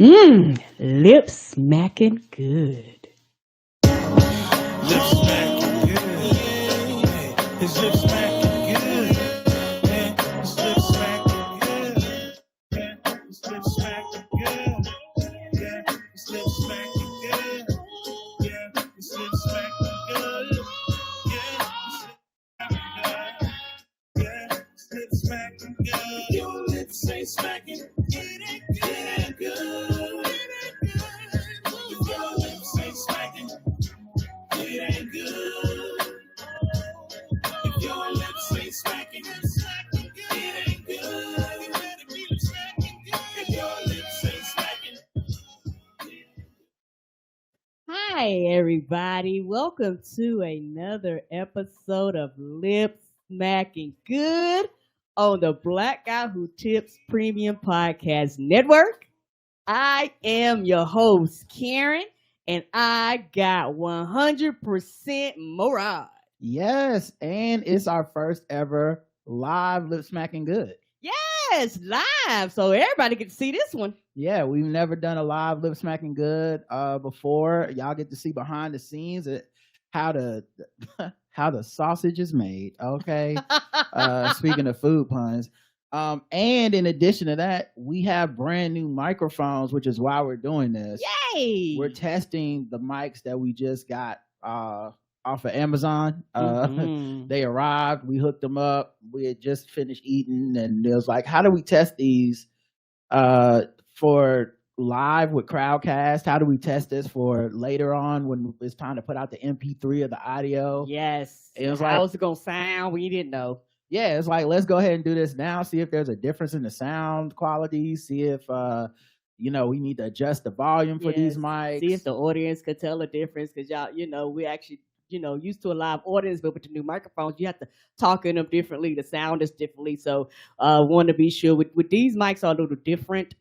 Lip smacking good. Lip smacking good. His lip smacking good. His lip smacking good. His lip smacking good. Yeah, his lip smacking good. Yeah, his lip smacking good. Yeah, his lip smacking good. Your lips ain't smacking. It ain't good. If your lips ain't smacking, it ain't good. If your lips ain't smacking, it ain't good. If your lips ain't smacking. Hi, everybody. Welcome to another episode of Lip Smacking Good on the Black Guy Who Tips Premium Podcast Network. I am your host, Karen, and I got 100% morale. Yes, and it's our first ever live lip smacking good. Yes, live, so everybody get to see this one. Yeah, we've never done a live lip smacking good before. Y'all get to see behind the scenes at how the how the sausage is made. Okay, speaking of food puns, and in addition to that, we have brand new microphones, which is why we're doing this. Yay! We're testing the mics that we just got off of Amazon. They arrived, we hooked them up, we had just finished eating, and it was like, how do we test these for live with Crowdcast? How do we test this for later on when it's time to put out the MP3 of the audio? Yes. It was how's it gonna sound? We didn't know. Yeah, it's like, let's go ahead and do this now, see if there's a difference in the sound quality, see if we need to adjust the volume for these mics, see if the audience could tell a difference, because y'all, we actually used to a live audience, but with the new microphones, you have to talk in them differently. The sound is differently. So want to be sure with these mics are a little different.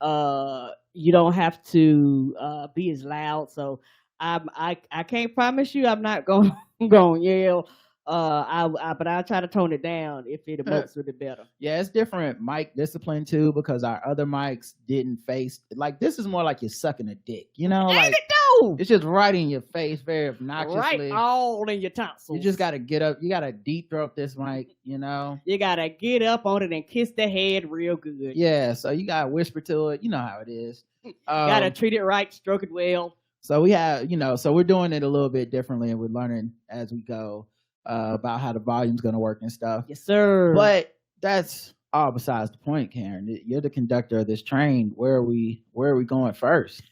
You don't have to be as loud. So I can't promise you I'm not going to yell. But I'll try to tone it down if it emotes with it better. Yeah, it's different mic discipline too, because our other mics didn't face, like, this is more like you're sucking a dick, Ain't like it though? it's just right in your face, very obnoxiously. Right all in your tonsils. You just got to get up. You got to deep throat this mic, You got to get up on it and kiss the head real good. Yeah, so you got to whisper to it. You know how it is. Got to treat it right, stroke it well. So we have, so we're doing it a little bit differently, and we're learning as we go about how the volume's going to work and stuff. Yes, sir. But that's all besides the point, Karen. You're the conductor of this train. Where are we going first?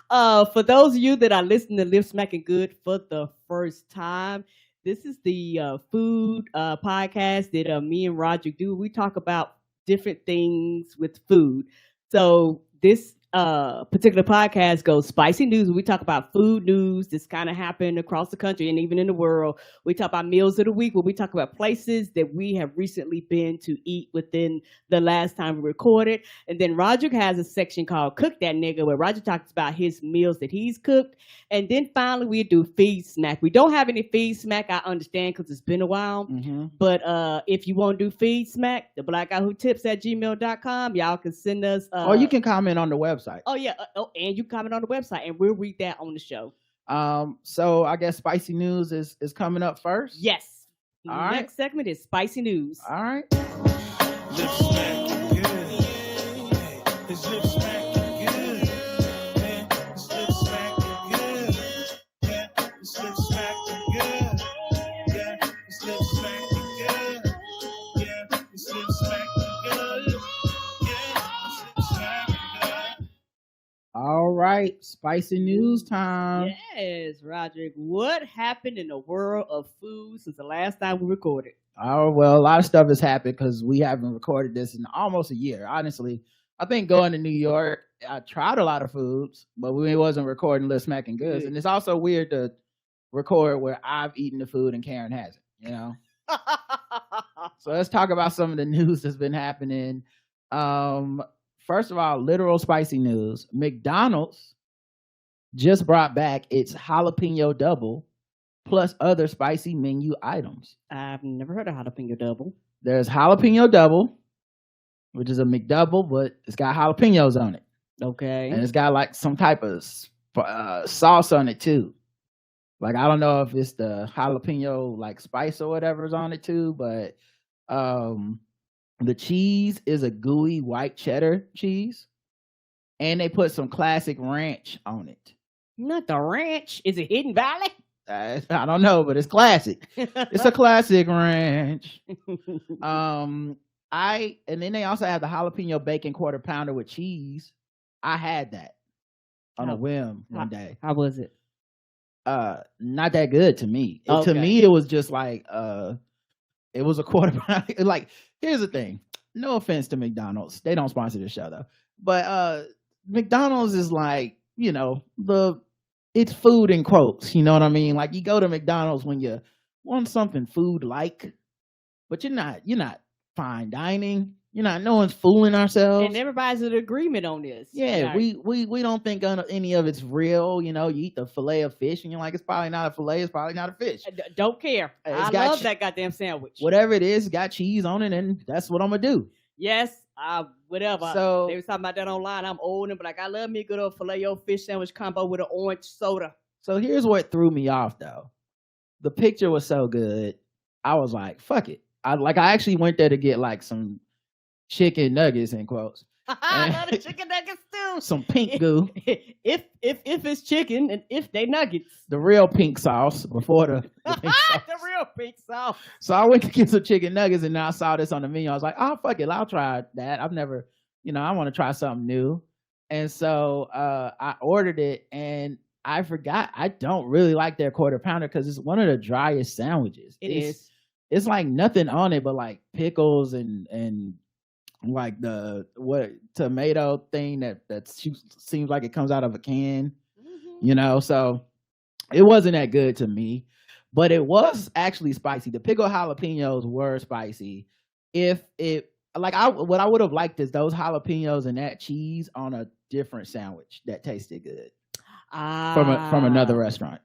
For those of you that are listening to Lip Smacking Good for the first time, this is the food podcast that me and Roger do. We talk about different things with food. So this particular podcast goes spicy news. We talk about food news that's kind of happened across the country and even in the world. We talk about meals of the week, where we talk about places that we have recently been to eat within the last time we recorded. And then Roger has a section called Cook Dat Nigga, where Roger talks about his meals that he's cooked. And then finally we do Feed Smack. We don't have any Feed Smack, I understand, because it's been a while. But if you want to do Feed Smack, the Black Guy Who Tips at gmail.com, y'all can send us or you can comment on the website. Oh yeah, and you comment on the website, and we'll read that on the show. So I guess spicy news is coming up first. Yes. All right. Next segment is spicy news. All right. Lip smacking good. His lip smacking good. His lip smacking good. Yeah, his lip smacking good. Yeah, his lip smacking good. Yeah, his lip smacking good. Yeah, his lip smacking good. All right, spicy news time. Yes, Roderick. What happened in the world of food since the last time we recorded? Oh, well, a lot of stuff has happened because we haven't recorded this in almost a year. Honestly, I think going to New York, I tried a lot of foods, but we wasn't recording Lip Smacking Goods. And it's also weird to record where I've eaten the food and Karen hasn't, So let's talk about some of the news that's been happening. First of all, literal spicy news. McDonald's just brought back its jalapeno double plus other spicy menu items. I've never heard of jalapeno double. There's jalapeno double, which is a McDouble, but it's got jalapenos on it. Okay. and it's got like some type of sauce on it too. Like I don't know if it's the jalapeno like spice or whatever's on it too, but the cheese is a gooey white cheddar cheese, and they put some classic ranch on it. Not the ranch. Is it Hidden Valley? I don't know, but it's classic. It's a classic ranch. And then they also have the jalapeno bacon quarter pounder with cheese. I had that on a whim one day. How was it? Not that good to me. Okay. To me, it was just like it was a quarter pounder. Like, here's the thing. No offense to McDonald's. They don't sponsor the show though. But McDonald's is like, you know, it's food in quotes, you know what I mean? Like you go to McDonald's when you want something food like, but you're not fine dining. No one's fooling ourselves. And everybody's in agreement on this. Yeah, we don't think any of it's real. You know, you eat the fillet of fish and you're like, it's probably not a fillet, it's probably not a fish. Don't care. I love that goddamn sandwich. Whatever it is, got cheese on it, and that's what I'm gonna do. Yes, whatever. So they was talking about that online. I'm old, but like I love me a good old filet o fish sandwich combo with an orange soda. So here's what threw me off though. The picture was so good. I was like, fuck it. I actually went there to get like some chicken nuggets in quotes. I love the chicken nuggets too. Some pink goo. If it's chicken and if they nuggets. The real pink sauce before the pink sauce. The real pink sauce. So I went to get some chicken nuggets and now I saw this on the menu. I was like, oh fuck it, I'll try that. I've never, I want to try something new. And so I ordered it and I forgot I don't really like their quarter pounder because it's one of the driest sandwiches. It's like nothing on it but like pickles and like the tomato thing that seems like it comes out of a can, so it wasn't that good to me, but it was actually spicy. The pickled jalapenos were spicy. What I would have liked is those jalapenos and that cheese on a different sandwich that tasted good from another restaurant.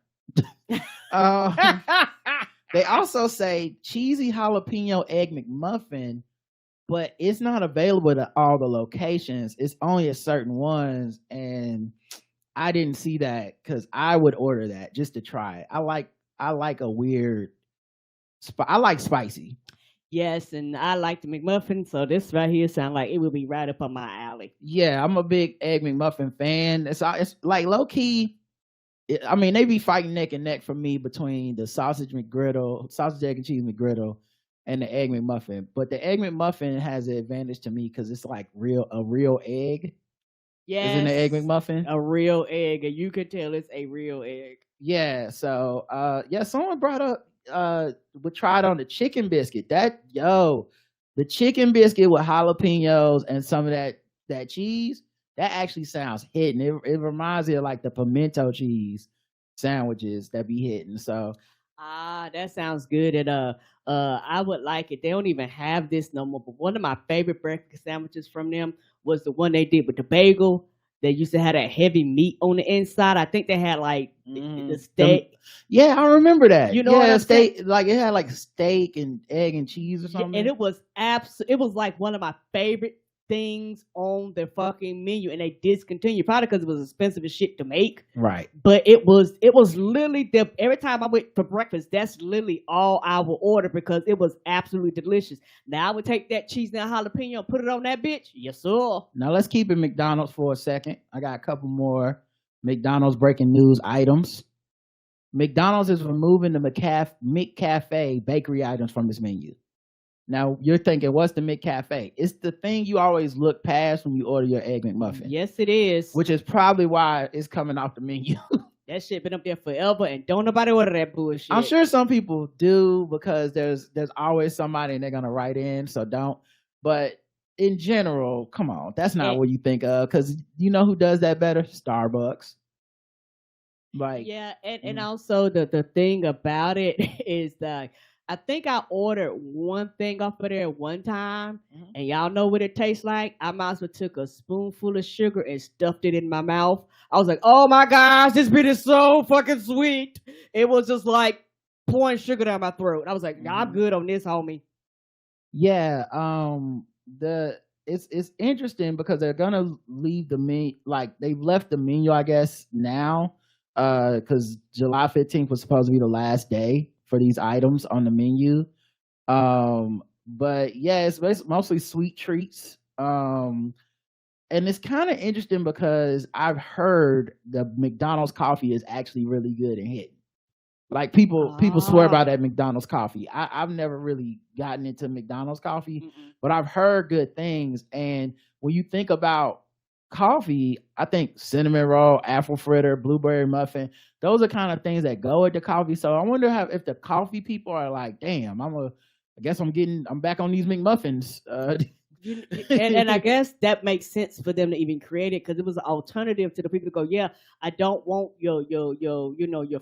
They also say cheesy jalapeno egg McMuffin, but it's not available at all the locations. It's only at certain ones, and I didn't see that because I would order that just to try it. I like a weird. I like spicy. Yes, and I like the McMuffin, so this right here sounds like it would be right up on my alley. Yeah, I'm a big egg McMuffin fan. It's like low key. I mean, they be fighting neck and neck for me between the sausage egg and cheese McGriddle, and the egg McMuffin. But the egg McMuffin has an advantage to me because it's like a real egg. Yes, isn't the egg McMuffin a real egg, and you can tell it's a real egg. Yeah. So someone brought up we tried on the chicken biscuit. The chicken biscuit with jalapenos and some of that cheese. That actually sounds hitting. It reminds me of like the pimento cheese sandwiches that be hitting. So that sounds good. And I would like it. They don't even have this no more. But one of my favorite breakfast sandwiches from them was the one they did with the bagel. They used to have that heavy meat on the inside. I think they had like the steak. Yeah, I remember that. Steak. Like it had like steak and egg and cheese or something. And it was it was like one of my favorite things on their fucking menu, and they discontinued probably because it was expensive as shit to make. Right. But it was literally every time I went for breakfast, that's literally all I would order because it was absolutely delicious. Now I would take that cheese and jalapeno and put it on that bitch. Yes, sir. Now let's keep it McDonald's for a second. I got a couple more McDonald's breaking news items. McDonald's is removing the McCafe bakery items from its menu. Now, you're thinking, what's the McCafe? It's the thing you always look past when you order your egg McMuffin. Yes, it is. Which is probably why it's coming off the menu. That shit been up there forever, and don't nobody order that bullshit. I'm sure some people do because there's always somebody and they're going to write in, so don't. But in general, come on. That's not what you think of because you know who does that better? Starbucks. Like, yeah, and also the thing about it is that I think I ordered one thing off of there one time, and y'all know what it tastes like. I might as well took a spoonful of sugar and stuffed it in my mouth. I was like, oh my gosh, this bit is so fucking sweet. It was just like pouring sugar down my throat. I was like, I'm good on this, homie. Yeah, it's interesting because they're gonna leave the menu, like they've left the menu, I guess now, because July 15th was supposed to be the last day for these items on the menu. But yeah, it's mostly sweet treats. And it's kind of interesting because I've heard the McDonald's coffee is actually really good and hitting. Like people swear by that McDonald's coffee. I've never really gotten into McDonald's coffee, but I've heard good things. And when you think about coffee, I think cinnamon roll, apple fritter, blueberry muffin, those are kind of things that go with the coffee. So I wonder if the coffee people are like, damn, I guess I'm back on these McMuffins. And I guess that makes sense for them to even create it because it was an alternative to the people to go, yeah, I don't want your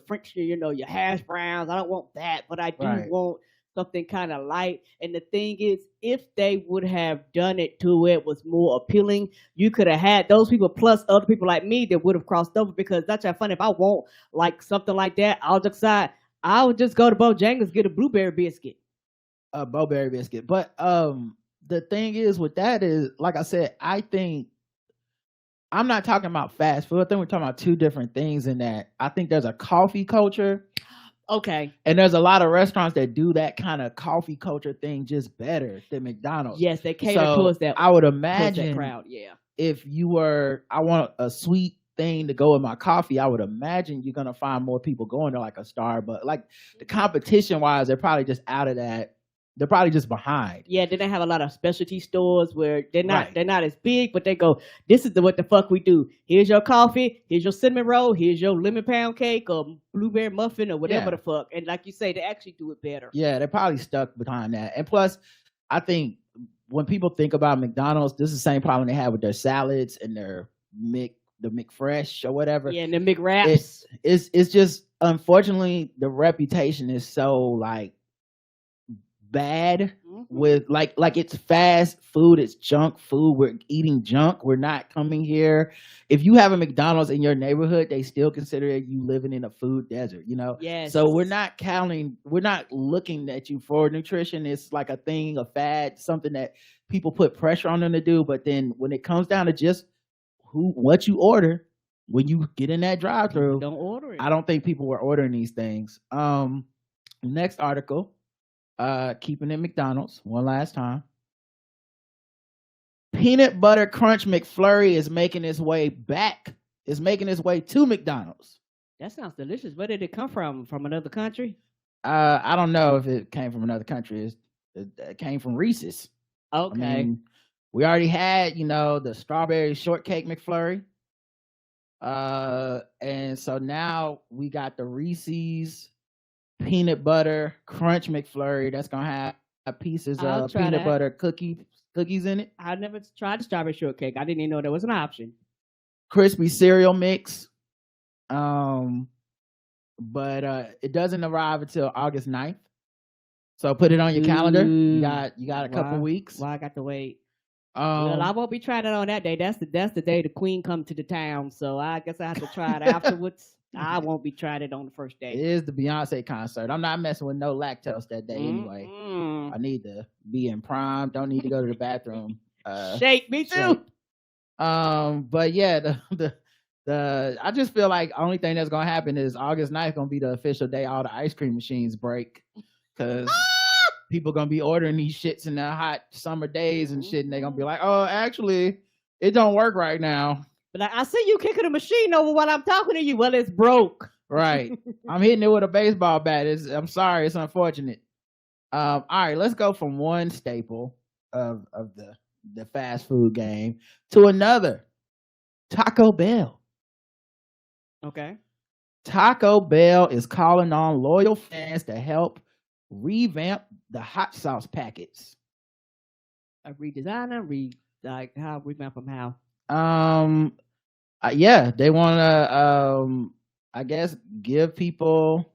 French, your hash browns. I don't want that, but I do want something kind of light. And the thing is, if they would have done it to where it was more appealing, you could have had those people plus other people like me that would have crossed over because that's just funny. If I want like something like that, I'll decide I would just go to Bojangles, get a blueberry biscuit. A blueberry biscuit. But the thing is with that is, like I said, I think I'm not talking about fast food. I think we're talking about two different things in that. I think there's a coffee culture. Okay. And there's a lot of restaurants that do that kind of coffee culture thing just better than McDonald's. Yes, they cater towards that. I would imagine that crowd, yeah. If I want a sweet thing to go with my coffee, I would imagine you're gonna find more people going to like a Starbucks. Like the competition wise, they're probably just out of that. They're probably just behind. Yeah, then they have a lot of specialty stores where they're not as big, but they go, this is what the fuck we do. Here's your coffee, here's your cinnamon roll, here's your lemon pound cake or blueberry muffin or whatever the fuck. And like you say, they actually do it better. Yeah, they're probably stuck behind that. And plus, I think when people think about McDonald's, this is the same problem they have with their salads and their the McFresh or whatever. Yeah, and the McWraps. It's just, unfortunately, the reputation is so like bad with like it's fast food, it's junk food, we're eating junk, we're not coming here. If you have a McDonald's in your neighborhood, they still consider you living in a food desert, Yes. So we're not looking at you for nutrition. It's like a thing, a fad, something that people put pressure on them to do. But then when it comes down to just what you order when you get in that drive-thru, don't order it. I don't think people were ordering these things. Next article. Keeping it McDonald's one last time. Peanut Butter Crunch McFlurry is making its way to McDonald's. That sounds delicious. Where did it come from? From another country? I don't know if it came from another country. It came from Reese's. Okay. I mean, we already had, the strawberry shortcake McFlurry. And so now we got the Reese's Peanut Butter Crunch McFlurry that's gonna have pieces of peanut butter cookies in it. I never tried the strawberry shortcake. I didn't even know there was an option. Crispy cereal mix. But it doesn't arrive until August 9th. So put it on your calendar. You got a couple weeks. Well, I got to wait. Well, I won't be trying it on that day. That's the day the queen come to the town. So I guess I have to try it afterwards. I won't be trying it on the first day. It is the Beyonce concert. I'm not messing with no lactose that day anyway. I need to be in prime. Don't need to go to the bathroom. Shake me too. But yeah, I just feel like only thing that's gonna happen is August 9th gonna be the official day all the ice cream machines break because people gonna be ordering these shits in the hot summer days and shit, and they're gonna be like, oh, actually, it don't work right now. But like, I see you kicking the machine over while I'm talking to you. Well, it's broke. Right. I'm hitting it with a baseball bat. I'm sorry. It's unfortunate. All right. Let's go from one staple of the fast food game to another. Taco Bell. Okay. Taco Bell is calling on loyal fans to help revamp the hot sauce packets. A redesign and how revamp them how? Yeah, they want to I guess give people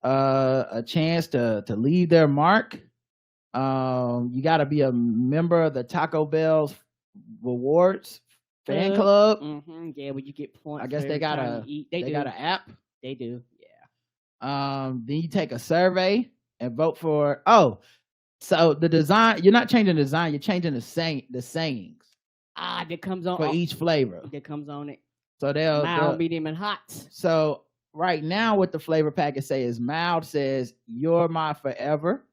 a chance to leave their mark. You got to be a member of the Taco Bell's rewards fan club. Yeah, when you get points. I guess they got got an app. They do. Yeah. Then you take a survey and vote for So the design, you're not changing the design, you're changing the sayings That comes on for each flavor. that comes on it. So Mild, medium, and hot. So right now, what the flavor packet say is mild says you're my forever.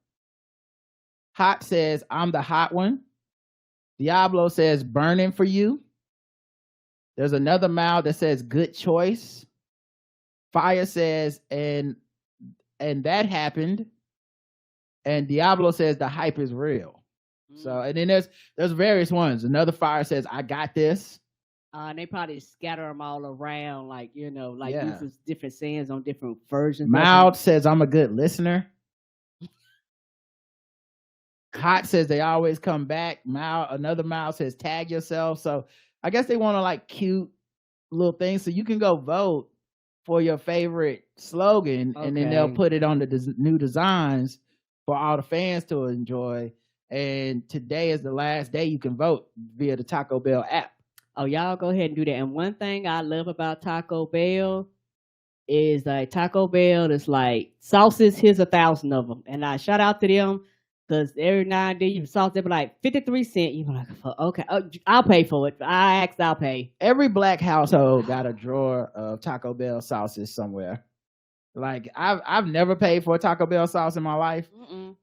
Hot says I'm the hot one. Diablo says burning for you. There's another mild that says good choice. Fire says and that happened. And Diablo says the hype is real. So, and then there's various ones. Another fire says I got this. And they probably scatter them all around, like, you know, like Yeah. uses different sayings on different versions. Mild says I'm a good listener. Hot says they always come back. Another mild says tag yourself. So I guess they want to like cute little things. So you can go vote for your favorite slogan, and then they'll put it on the new designs for all the fans to enjoy. And today is the last day you can vote via the Taco Bell app. Oh, y'all go ahead and do that. And one thing I love about Taco Bell is like Taco Bell is like sauces. Here's 1,000 of them, and I shout out to them because every now and then you sauce they be like 53 cents. You be like, okay, I'll pay for it. I'll pay. Every black household got a drawer of Taco Bell sauces somewhere. Like I've never paid for a Taco Bell sauce in my life.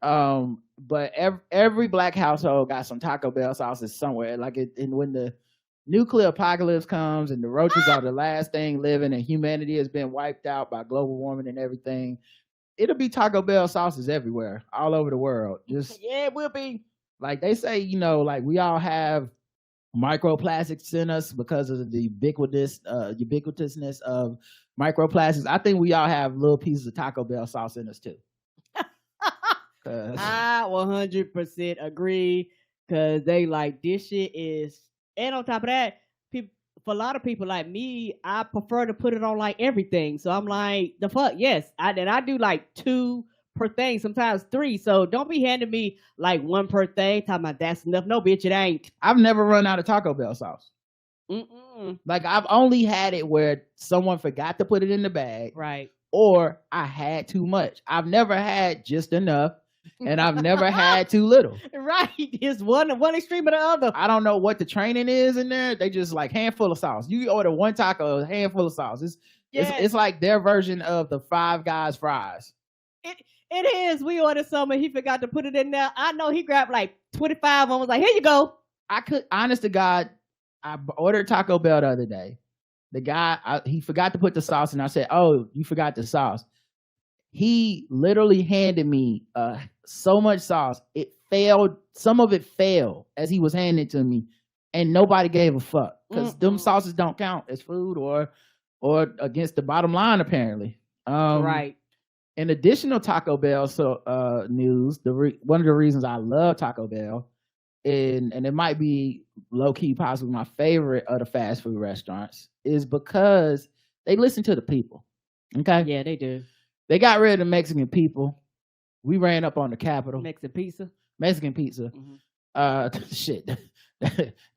But every black household got some Taco Bell sauces somewhere. Like and when the nuclear apocalypse comes and the roaches are the last thing living and humanity has been wiped out by global warming and everything, it'll be Taco Bell sauces everywhere, all over the world. Just yeah, it will be. Like they say, you know, like we all have microplastics in us because of the ubiquitousness of microplastics. I think we all have little pieces of Taco Bell sauce in us too. I 100% agree because they like this shit is, and on top of that, for a lot of people like me, I prefer to put it on like everything. So I'm like, the fuck, yes. I do like 2 per thing, sometimes 3. So don't be handing me like 1 per thing, talking about that's enough. No, bitch, it ain't. I've never run out of Taco Bell sauce. Like I've only had it where someone forgot to put it in the bag. Right. Or I had too much. I've never had just enough. And I've never had too little. Right. It's one extreme or the other. I don't know what the training is in there. They just like handful of sauce. You order 1 taco, a handful of sauce. It's like their version of the Five Guys fries. It is. We ordered some and he forgot to put it in there. I know he grabbed like 25 and was like, here you go. Honest to God, I ordered Taco Bell the other day. The guy, he forgot to put the sauce, and I said, oh, you forgot the sauce. He literally handed me so much sauce. It failed. Some of it failed as he was handing it to me, and nobody gave a fuck because them sauces don't count as food or against the bottom line, apparently. Right. In additional Taco Bell news, one of the reasons I love Taco Bell, and it might be low key possibly my favorite of the fast food restaurants, is because they listen to the people. Okay. Yeah, they do. They got rid of the Mexican people. We ran up on the Capitol. Mexican pizza. Shit.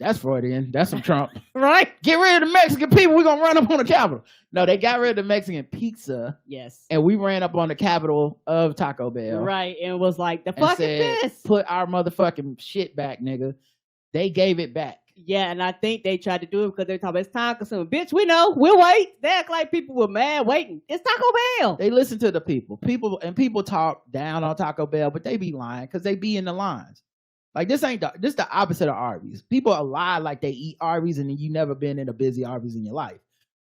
That's Freudian. That's some Trump. Right. Get rid of the Mexican people. We're going to run up on the Capitol. No, they got rid of the Mexican pizza. Yes. And we ran up on the Capitol of Taco Bell. Right. And was like, the fuck is this? Put our motherfucking shit back, nigga. They gave it back. Yeah, and I think they tried to do it because they're talking about it's time consuming. Bitch, we know. We'll wait. They act like people were mad waiting. It's Taco Bell. They listen to the people. People talk down on Taco Bell, but they be lying because they be in the lines. Like this the opposite of Arby's. People lie like they eat Arby's and you never been in a busy Arby's in your life.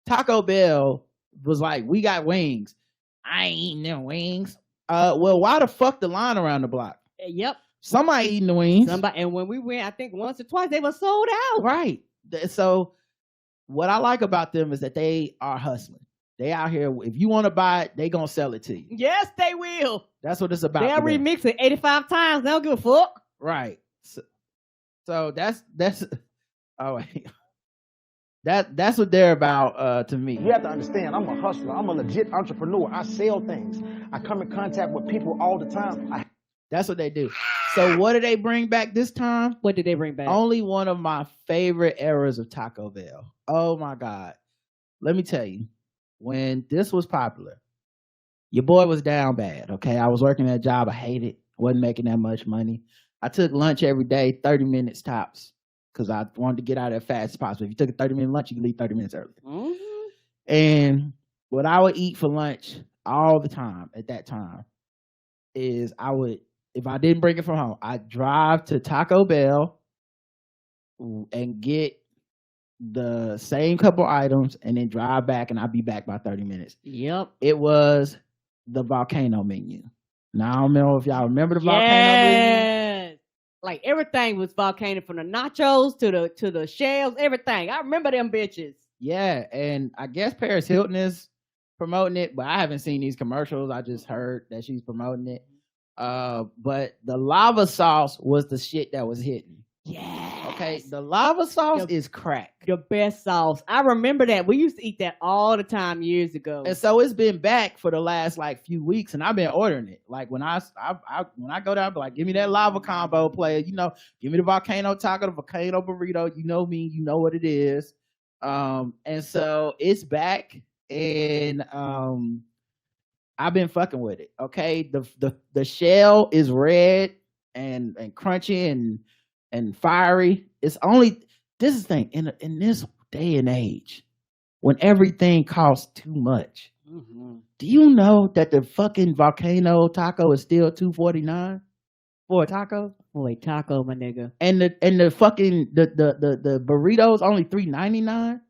Taco Bell was like, we got wings. I ain't eating them wings. Well, why the fuck the line around the block? Yep. Somebody eating the wings. And when we went, I think once or twice, they were sold out. Right. So what I like about them is that they are hustling. They out here. If you want to buy it, they gonna sell it to you. Yes, they will. That's what it's about. They'll remix it 85 times. They don't give a fuck. Right. So that's oh wait. That's what they're about to me. You have to understand, I'm a hustler. I'm a legit entrepreneur. I sell things. I come in contact with people all the time. That's what they do. So what did they bring back this time? What did they bring back? Only one of my favorite eras of Taco Bell. Oh my God. Let me tell you, when this was popular, your boy was down bad, okay? I was working at a job I hated. Wasn't making that much money. I took lunch every day, 30 minutes tops, because I wanted to get out as fast as possible. If you took a 30-minute lunch, you could leave 30 minutes early. Mm-hmm. And what I would eat for lunch all the time at that time is if I didn't bring it from home, I'd drive to Taco Bell and get the same couple items and then drive back, and I'd be back by 30 minutes. Yep. It was the Volcano Menu. Now, I don't know if y'all remember the Volcano Menu. Like everything was volcano, from the nachos to the shells, everything. I remember them bitches. Yeah, and I guess Paris Hilton is promoting it, but I haven't seen these commercials. I just heard that she's promoting it. But the lava sauce was the shit that was hitting. Yeah. Okay, the lava sauce is crack. The best sauce. I remember that. We used to eat that all the time years ago. And so it's been back for the last like few weeks, and I've been ordering it. Like when I go down, I'll be like, give me that lava combo, player. You know, give me the volcano taco, the volcano burrito. You know me, you know what it is. And so it's back, and I've been fucking with it. Okay, the shell is red and crunchy and fiery. It's only, this is the thing, in this day and age when everything costs too much. Mm-hmm. Do you know that the fucking volcano taco is still $2.49 for a taco? Boy, taco, my nigga. And the fucking the burritos only $3.99.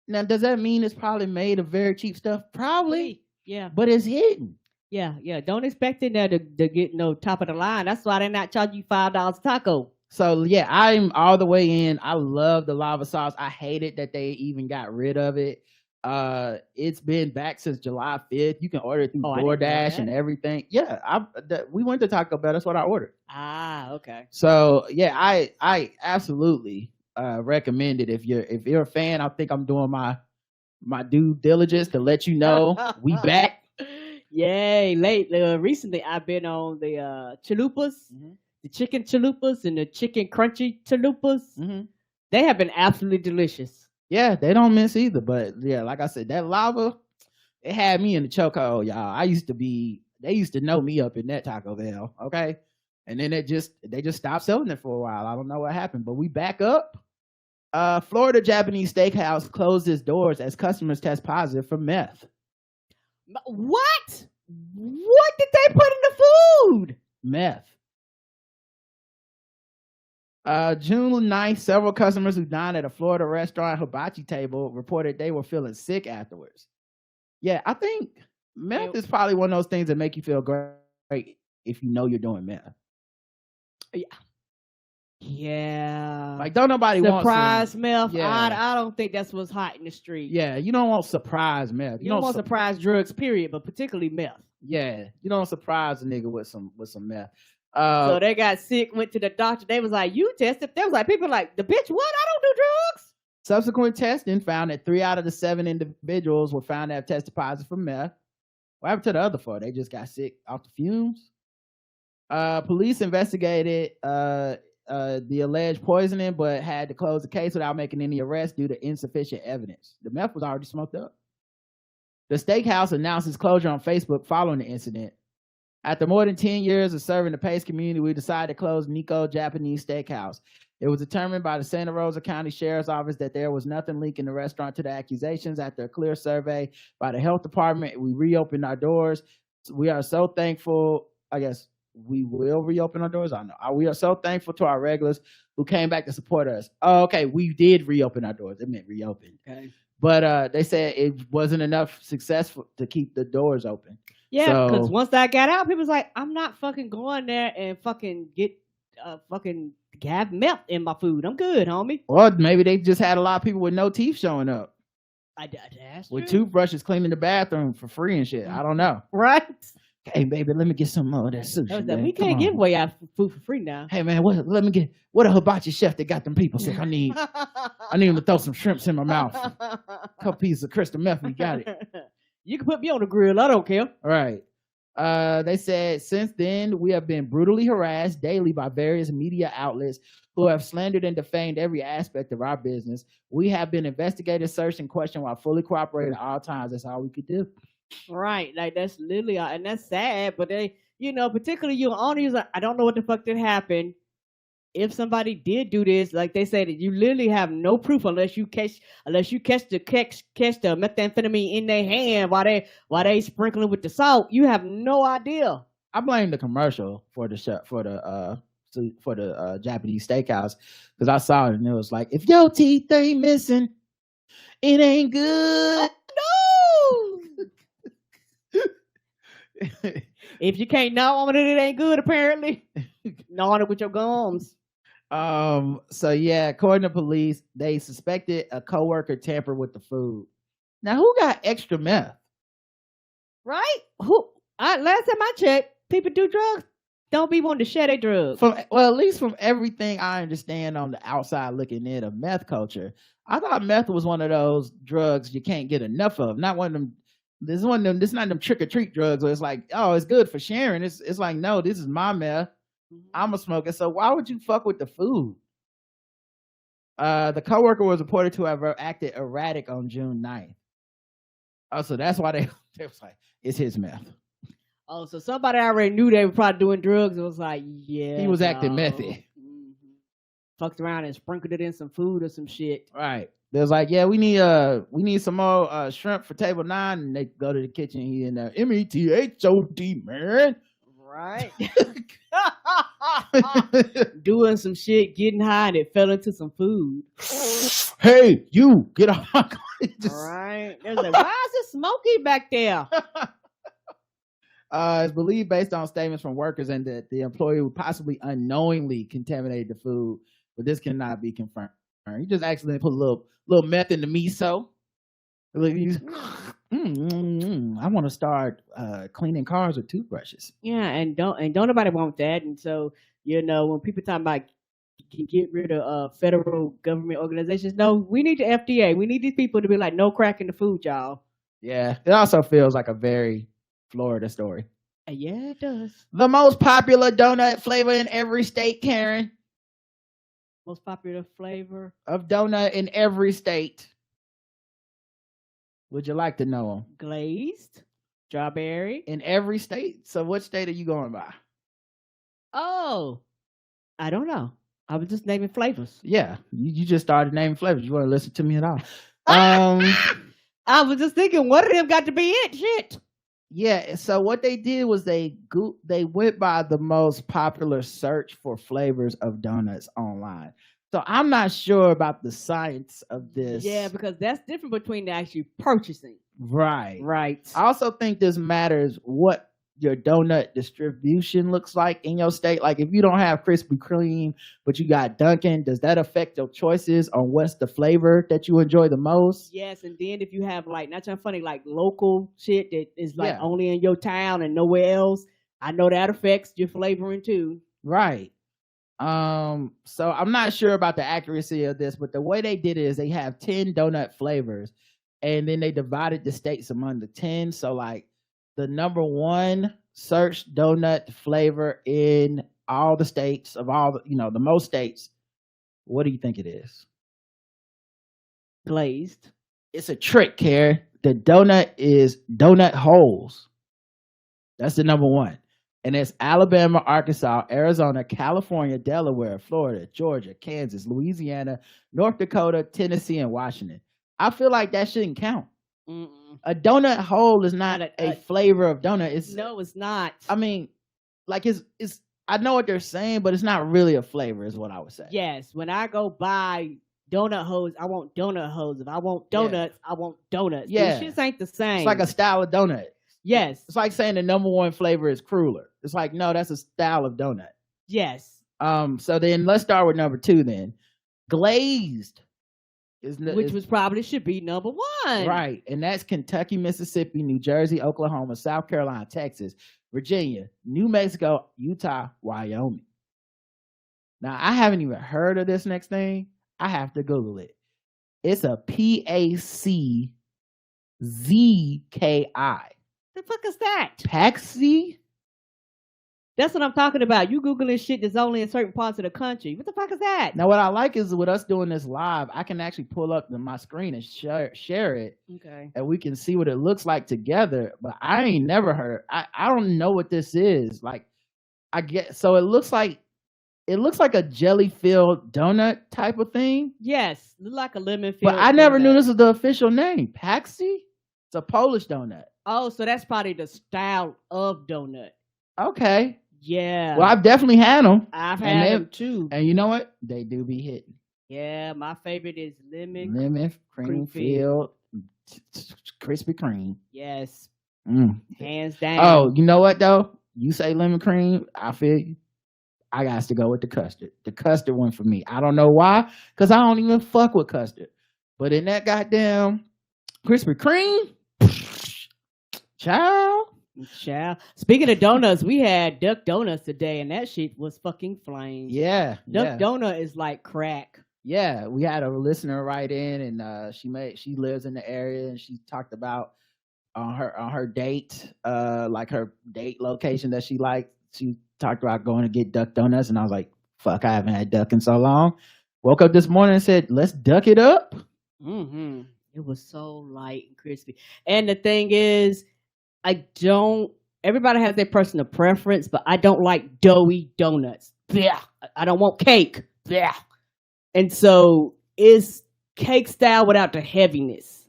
Now, does that mean it's probably made of very cheap stuff? Probably. Yeah. But it's hidden. Yeah. Don't expect it there to get no top of the line. That's why they're not charging you $5 a taco. So yeah, I'm all the way in. I love the lava sauce. I hated that they even got rid of it. It's been back since July 5th. You can order it through DoorDash and everything. Yeah, we went to Taco Bell. That's what I ordered. Ah, okay. So yeah, I absolutely recommend it. If you're a fan. I think I'm doing my due diligence to let you know we back. Yay! Recently I've been on the chalupas. Mm-hmm. The chicken chalupas and the chicken crunchy chalupas. Mm-hmm. They have been absolutely delicious. Yeah, they don't miss either. But yeah, like I said, that lava, it had me in the chokehold, y'all. They used to know me up in that Taco Bell, okay? And then they just stopped selling it for a while. I don't know what happened, but we back up. Florida Japanese Steakhouse closed its doors as customers test positive for meth. What? What did they put in the food? Meth. June 9th, several customers who dined at a Florida restaurant hibachi table reported they were feeling sick afterwards. Yeah, I think meth is probably one of those things that make you feel great if you know you're doing meth. Yeah. Like, don't nobody want surprise meth. Yeah. I don't think that's what's hot in the street. Yeah, you don't want surprise meth. You don't want surprise drugs, period, but particularly meth. Yeah, you don't surprise a nigga with some meth. So they got sick, went to the doctor. They was like, you tested. They was like, people like, the bitch, what? I don't do drugs. Subsequent testing found that 3 out of the 7 individuals were found to have tested positive for meth. What happened to the other 4? They just got sick off the fumes. Police investigated the alleged poisoning, but had to close the case without making any arrests due to insufficient evidence. The meth was already smoked up. The steakhouse announced its closure on Facebook following the incident. After more than 10 years of serving the Pace community, we decided to close Nico Japanese Steakhouse. It was determined by the Santa Rosa County Sheriff's Office that there was nothing linking the restaurant to the accusations. After a clear survey by the health department, we reopened our doors. We are so thankful. I guess we will reopen our doors. I don't know. We are so thankful to our regulars who came back to support us. Oh, okay. We did reopen our doors. It meant reopen. Okay. But they said it wasn't enough successful to keep the doors open. Yeah, because once I got out, people was like, I'm not fucking going there and fucking get have meth in my food. I'm good, homie. Or maybe they just had a lot of people with no teeth showing up. That's with toothbrushes cleaning the bathroom for free and shit. I don't know. Right? Hey, baby, let me get some more of that sushi. We can't give away our food for free now. Hey, man, what a hibachi chef that got them people sick. I need them to throw some shrimps in my mouth. A couple pieces of crystal meth. We got it. You can put me on the grill. I don't care. All right. They said, since then, we have been brutally harassed daily by various media outlets who have slandered and defamed every aspect of our business. We have been investigated, searched, and questioned while fully cooperating at all times. That's all we could do. Right. Like, that's literally, and that's sad, but they particularly you owner, you're like, I don't know what the fuck did happen. If somebody did do this, like they say that you literally have no proof unless you catch the methamphetamine in their hand while they sprinkling with the salt. You have no idea. I blame the commercial for the Japanese steakhouse, because I saw it and it was like, if your teeth ain't missing, it ain't good. No. If you can't gnaw on it, it ain't good. Apparently, gnaw on it with your gums. So yeah, according to police, they suspected a coworker tampered with the food. Now, who got extra meth? Right? Last time I checked, people do drugs. Don't be wanting to share their drugs. At least from everything I understand on the outside looking in of meth culture, I thought meth was one of those drugs you can't get enough of. Not one of them. This is one of them. This is not them trick or treat drugs where it's like, oh, it's good for sharing. It's like, no, this is my meth. I'm a smoker. So why would you fuck with the food? The coworker was reported to have acted erratic on June 9th. Oh, so that's why they was like, it's his meth. Oh, so somebody already knew they were probably doing drugs. It was like, yeah, he was acting methy. Fucked around and sprinkled it in some food or some shit. Right. They was like, yeah, we need some more shrimp for table 9, and they go to the kitchen. He in there, METHOD, man. Right. Doing some shit, getting high, and it fell into some food. Hey, you get off my car. Right. They're like, why is it smoky back there? It's believed based on statements from workers and that the employee would possibly unknowingly contaminated the food, but this cannot be confirmed. He just accidentally put a little meth in the miso. I want to start cleaning cars with toothbrushes. Yeah, and don't nobody want that. And so, when people talk about can get rid of federal government organizations, no, we need the FDA. We need these people to be like, no crack in the food, y'all. Yeah, it also feels like a very Florida story. Yeah, it does. The most popular donut flavor in every state, Karen. Most popular flavor of donut in every state. Would you like to know them? Glazed, strawberry. In every state? So what state are you going by? Oh, I don't know. I was just naming flavors. Yeah, you just started naming flavors. You want to listen to me at all? I was just thinking, what of them got to be it? Shit. Yeah, so what they did was they went by the most popular search for flavors of donuts online. So I'm not sure about the science of this. Yeah, because that's different between the actually purchasing. Right. I also think this matters what your donut distribution looks like in your state. Like if you don't have Krispy Kreme, but you got Dunkin', does that affect your choices on what's the flavor that you enjoy the most? Yes, and then if you have like, not trying funny, like local shit that is like only in your town and nowhere else, I know that affects your flavoring too. Right. So I'm not sure about the accuracy of this, but the way they did it is they have 10 donut flavors, and then they divided the states among the 10. So like the number one search donut flavor in all the states of all the, the most states. What do you think it is? Glazed. It's a trick, Karen. The donut is donut holes. That's the number one. And it's Alabama, Arkansas, Arizona, California, Delaware, Florida, Georgia, Kansas, Louisiana, North Dakota, Tennessee, and Washington. I feel like that shouldn't count. Mm-mm. A donut hole is not a flavor of donut. No, it's not. I mean, like it's. I know what they're saying, but it's not really a flavor, is what I would say. Yes, when I go buy donut holes, I want donut holes. If I want donuts, I want donuts. Yeah, these shits ain't the same. It's like a style of donut. Yes, it's like saying the number one flavor is cruller. It's like, no, that's a style of donut. Yes. So then let's start with number 2 then. Glazed. Which was probably should be number 1. Right. And that's Kentucky, Mississippi, New Jersey, Oklahoma, South Carolina, Texas, Virginia, New Mexico, Utah, Wyoming. Now, I haven't even heard of this next thing. I have to Google it. It's a PACZKI. The fuck is that? Paxi? That's what I'm talking about. You Googling shit that's only in certain parts of the country. What the fuck is that? Now, what I like is with us doing this live, I can actually pull up my screen and share it, Okay. and we can see what it looks like together. But I ain't never heard. I don't know what this is. Like, I get so it looks like a jelly-filled donut type of thing. Yes, look like a lemon. But I never knew this was the official name. Paxi? It's a Polish donut. Oh, so that's probably the style of donut. Okay. Yeah. Well, I've definitely had them. I've had them too. And you know what? They do be hitting. Yeah, my favorite is lemon cream filled, Krispy Kreme. Yes. Hands down. Oh, you know what though? You say lemon cream, I feel you. I got to go with the custard. The custard one for me. I don't know why, because I don't even fuck with custard. But in that goddamn Krispy Kreme, child. Speaking of donuts, we had Duck Donuts today, and that shit was fucking flames. Yeah. Duck Donut is like crack. Yeah, we had a listener write in, and she lives in the area, and she talked about on her date, like her date location that she liked. She talked about going to get Duck Donuts, and I was like, "Fuck, I haven't had duck in so long." Woke up this morning and said, "Let's duck it up." Mm-hmm. It was so light and crispy, and the thing is, everybody has their personal preference, but I don't like doughy donuts. Yeah. I don't want cake. Yeah. And so it's cake style without the heaviness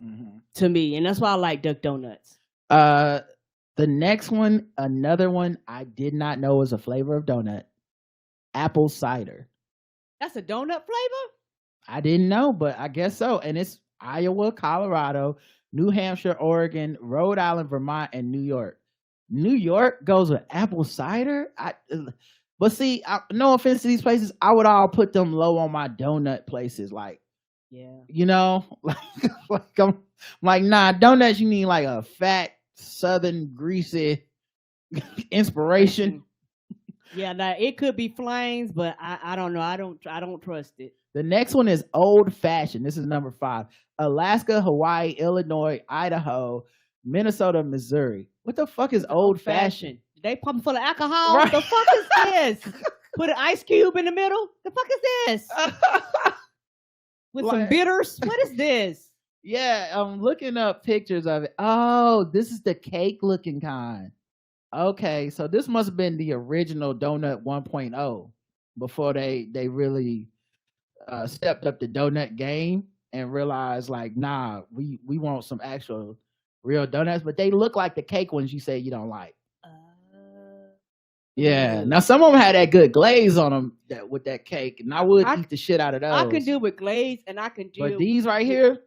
to me. And that's why I like Duck Donuts. The next one, another one I did not know was a flavor of donut. Apple cider. That's a donut flavor? I didn't know, but I guess so. And it's Iowa, Colorado, New Hampshire, Oregon, Rhode Island, Vermont, and New York. New York goes with apple cider. But see, no offense to these places, I would all put them low on my donut places. Like, yeah, you know, I'm like, nah, donuts. You need like a fat, southern, greasy inspiration. Yeah, now it could be flames, but I don't know. I don't trust it. The next one is old fashioned. This is number 5. Alaska, Hawaii, Illinois, Idaho, Minnesota, Missouri. What the fuck is old fashioned? They pump full of alcohol. Right. The fuck is this? Put an ice cube in the middle. The fuck is this? With some bitters. What is this? Yeah, I'm looking up pictures of it. Oh, this is the cake looking kind. Okay, so this must have been the original donut 1.0 before they really stepped up the donut game and realized like, nah, we want some actual real donuts, but they look like the cake ones you say you don't like. Yeah. Now some of them had that good glaze on them with that cake, and I would eat the shit out of those. I can do with glaze, and I can do. But these right here,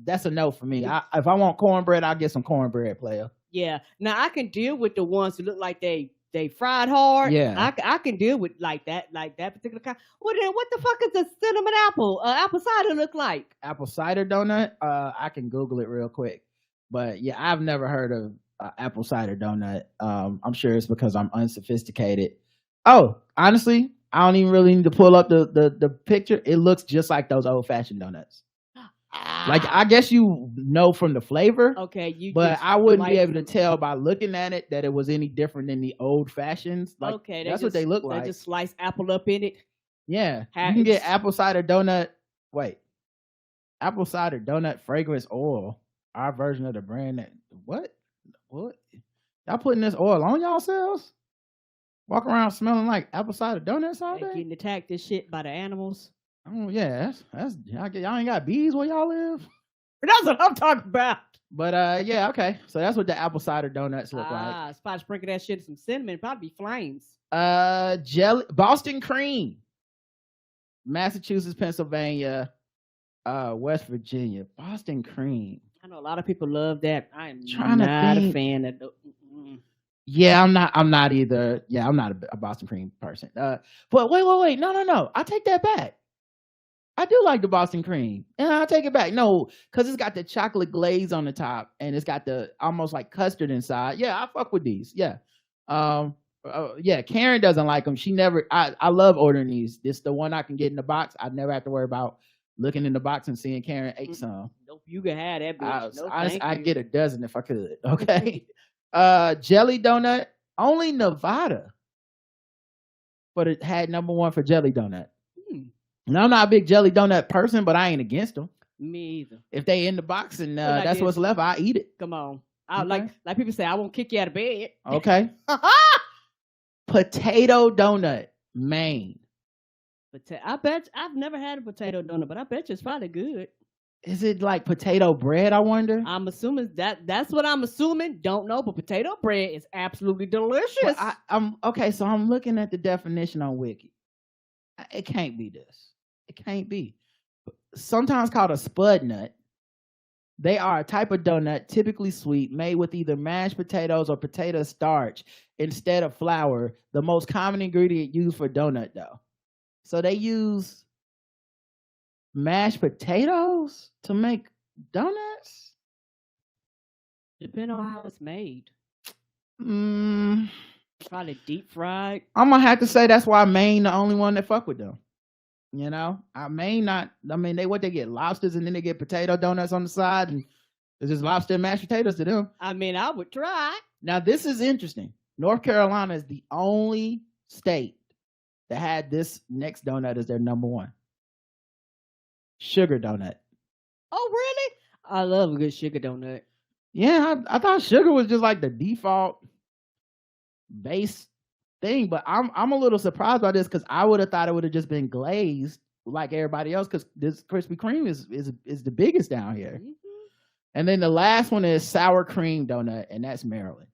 that's a no for me. If I want cornbread, I'll get some cornbread, player. Yeah. Now I can deal with the ones that look like they fried hard. Yeah. I can deal with like that particular kind. Well then, what the fuck is a cinnamon apple cider look like? Apple cider donut. I can Google it real quick. But yeah, I've never heard of apple cider donut. I'm sure it's because I'm unsophisticated. Oh, honestly, I don't even really need to pull up the picture. It looks just like those old fashioned donuts. Like, I guess you know from the flavor. Okay, but I wouldn't be able to tell by looking at it that it was any different than the old fashions. Like, okay, that's what they look like. They just slice apple up in it. Yeah, you can get apple cider donut. Wait, apple cider donut fragrance oil. Our version of the brand. What? Y'all putting this oil on y'allselves? Walk around smelling like apple cider donuts all day? Getting attacked and shit by the animals. Oh yeah, that's y'all ain't got bees where y'all live. That's what I'm talking about. But yeah, okay. So that's what the apple cider donuts look like. Spot sprinkle that shit in some cinnamon, probably be flames. Jelly, Boston cream, Massachusetts, Pennsylvania, West Virginia, Boston cream. I know a lot of people love that. I am not a fan of the. Yeah, I'm not either. Yeah, I'm not a Boston cream person. But wait. No. I take that back. I do like the Boston cream, and I'll take it back. No, because it's got the chocolate glaze on the top, and it's got the almost like custard inside. Yeah, I fuck with these. Yeah. Yeah, Karen doesn't like them. She never. I love ordering these. This the one I can get in the box. I never have to worry about looking in the box and seeing Karen ate some. Nope, you can have that bitch. I'd get a dozen if I could. Okay. Jelly donut, only Nevada. had number one for jelly donut. Hmm. And I'm not a big jelly donut person, but I ain't against them. Me either. If they in the box and Well, like that's this. what's left, I eat it. Come on. I Okay. like people say, I won't kick you out of bed. Okay. Potato donut, Maine. I bet I've never had a potato donut, but I bet you it's probably good. Is it like potato bread? I wonder. I'm assuming that's what I'm assuming. Don't know, but potato bread is absolutely delicious. Well, I'm okay. So I'm looking at the definition on Wiki. It can't be this. It can't be. Sometimes called a spud nut. They are a type of donut, typically sweet, made with either mashed potatoes or potato starch instead of flour. The most common ingredient used for donut dough. So they use mashed potatoes to make donuts? Depending on how it's made. Probably deep fried. I'm gonna have to say that's why Maine the only one that fuck with them. You know, they get lobsters and then they get potato donuts on the side, and it's just lobster and mashed potatoes to them. I mean, I would try. Now this is interesting. North Carolina is the only state that had this next donut as their number one. Sugar donut. Oh, really? I love a good sugar donut. Yeah, I thought sugar was just like the default base thing, but I'm a little surprised by this because I would have thought it would have just been glazed like everybody else because this Krispy Kreme is the biggest down here. Mm-hmm. And then the last one is sour cream donut, and that's Maryland.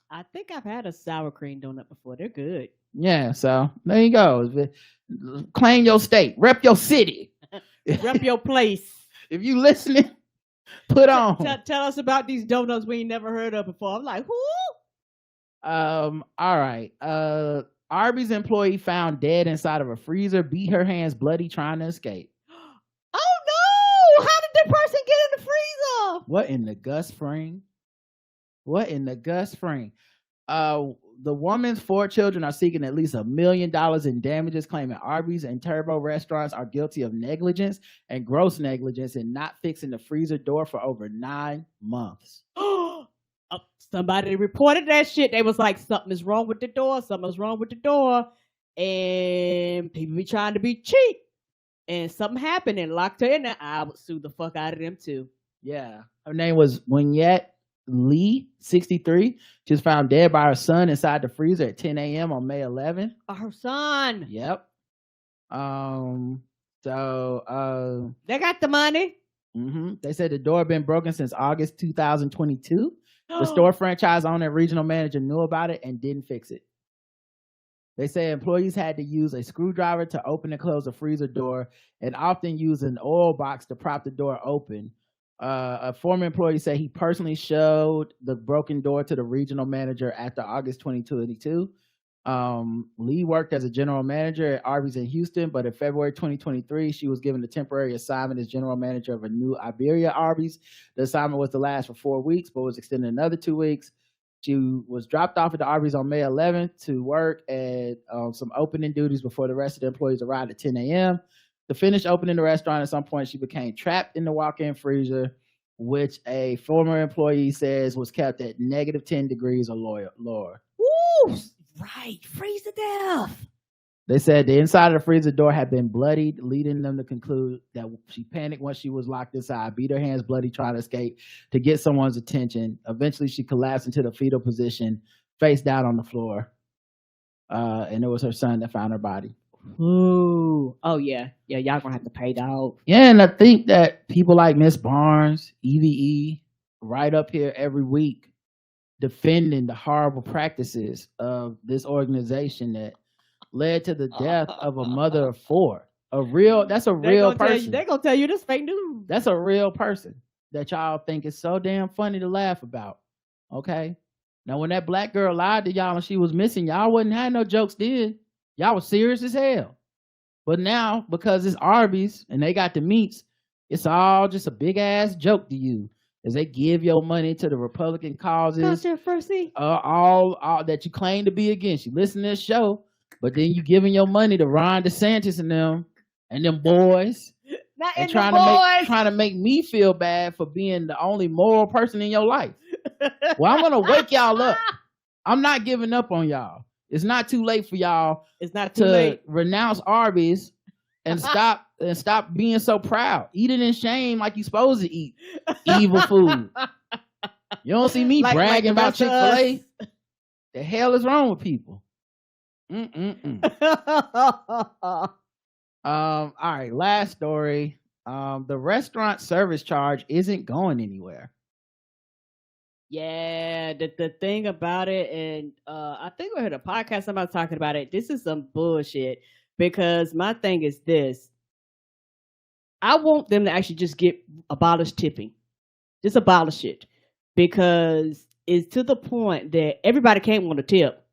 I think I've had a sour cream donut before. They're good. Yeah, so there you go. Claim your state, rep your city, rep your place. If you listening, put on. Tell us about these donuts we ain't never heard of before. I'm like, who? All right. Arby's employee found dead inside of a freezer, beat her hands bloody trying to escape. Oh no! How did the person get in the freezer? What in the Gus Fring? The woman's 4 children are seeking at least $1 million in damages, claiming Arby's and Turbo restaurants are guilty of negligence and gross negligence in not fixing the freezer door for over 9 months. Somebody reported that shit. They was like, something's wrong with the door. And people be trying to be cheap. And something happened and locked her in there. I would sue the fuck out of them too. Yeah. Her name was Winyette Lee, 63. She was found dead by her son inside the freezer at 10 a.m. on May 11th. Her son. Yep. They got the money. They said the door had been broken since August 2022. The store franchise owner and regional manager knew about it and didn't fix it. They say employees had to use a screwdriver to open and close the freezer door and often use an oil box to prop the door open. A former employee said he personally showed the broken door to the regional manager after August 2022. Lee worked as a general manager at Arby's in Houston, but in February 2023, she was given a temporary assignment as general manager of a new Iberia Arby's. The assignment was to last for 4 weeks, but was extended another 2 weeks. She was dropped off at the Arby's on May 11th to work at some opening duties before the rest of the employees arrived at 10 a.m. To finish opening the restaurant, at some point, she became trapped in the walk-in freezer, which a former employee says was kept at negative 10 degrees or lower. Woo! Right, freeze to death. They said the inside of the freezer door had been bloodied, leading them to conclude that she panicked once she was locked inside, beat her hands bloody trying to escape to get someone's attention. Eventually, she collapsed into the fetal position, face down on the floor. And it was her son that found her body. Ooh. Oh, yeah. Yeah, y'all gonna have to pay dog. Yeah, and I think that people like Miss Barnes, EVE, right up here every week defending the horrible practices of this organization that led to the death of a mother of 4. That's a real person. They're gonna tell you this fake news. That's a real person that y'all think is so damn funny to laugh about. Okay? Now, when that black girl lied to y'all and she was missing, y'all wouldn't have no jokes then. Y'all was serious as hell. But now, because it's Arby's and they got the meats, it's all just a big ass joke to you. As they give your money to the Republican causes, all that you claim to be against. You listen to this show, but then you giving your money to Ron DeSantis and them boys, and trying to make me feel bad for being the only moral person in your life. Well, I'm gonna wake y'all up. I'm not giving up on y'all. It's not too late for y'all It's not too to late. renounce Arby's and stop being so proud. Eat it in shame like you supposed to eat evil food. You don't see me bragging the about rest of Chick-fil-A. us. The hell is wrong with people? All right, last story. The restaurant service charge isn't going anywhere. Yeah, the thing about it, and I think we heard a podcast somebody talking about it. This is some bullshit because my thing is this: I want them to actually just abolish tipping, just abolish it, because it's to the point that everybody can't want a tip.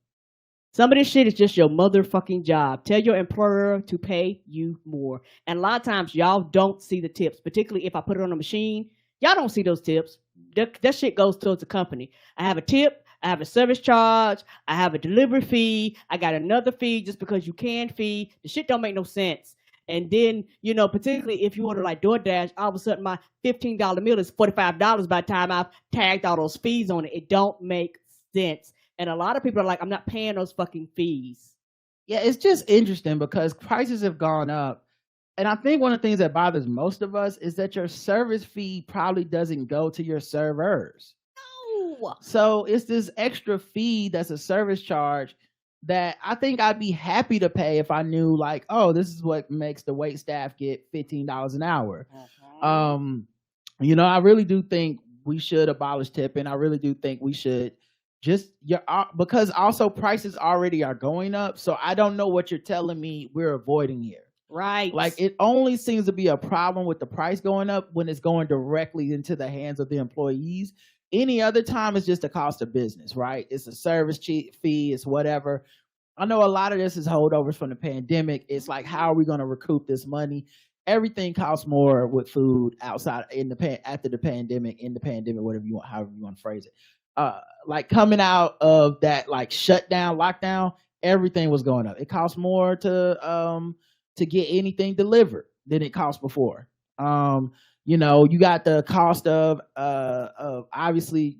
Some of this shit is just your motherfucking job. Tell your employer to pay you more, and a lot of times y'all don't see the tips, particularly if I put it on a machine. Y'all don't see those tips. That shit goes towards the company. I have a tip, I have a service charge, I have a delivery fee, I got another fee just because you can fee. The shit don't make no sense. And then, particularly if you order like DoorDash, all of a sudden my $15 meal is $45 by the time I've tagged all those fees on it. It don't make sense. And a lot of people are like, I'm not paying those fucking fees. Yeah, it's just interesting because prices have gone up. And I think one of the things that bothers most of us is that your service fee probably doesn't go to your servers. No. So it's this extra fee that's a service charge that I think I'd be happy to pay if I knew, like, oh, this is what makes the wait staff get $15 an hour. I really do think we should abolish tipping. I really do think we should because also prices already are going up. So I don't know what you're telling me we're avoiding here. Right. Like, it only seems to be a problem with the price going up when it's going directly into the hands of the employees. Any other time, it's just a cost of business, right? It's a service fee, it's whatever. I know a lot of this is holdovers from the pandemic. It's like, how are we going to recoup this money? Everything costs more with food outside after the pandemic, in the pandemic, however you want to phrase it. Like coming out of that like shutdown, lockdown, everything was going up. It costs more to get anything delivered than it cost before. You got the cost of obviously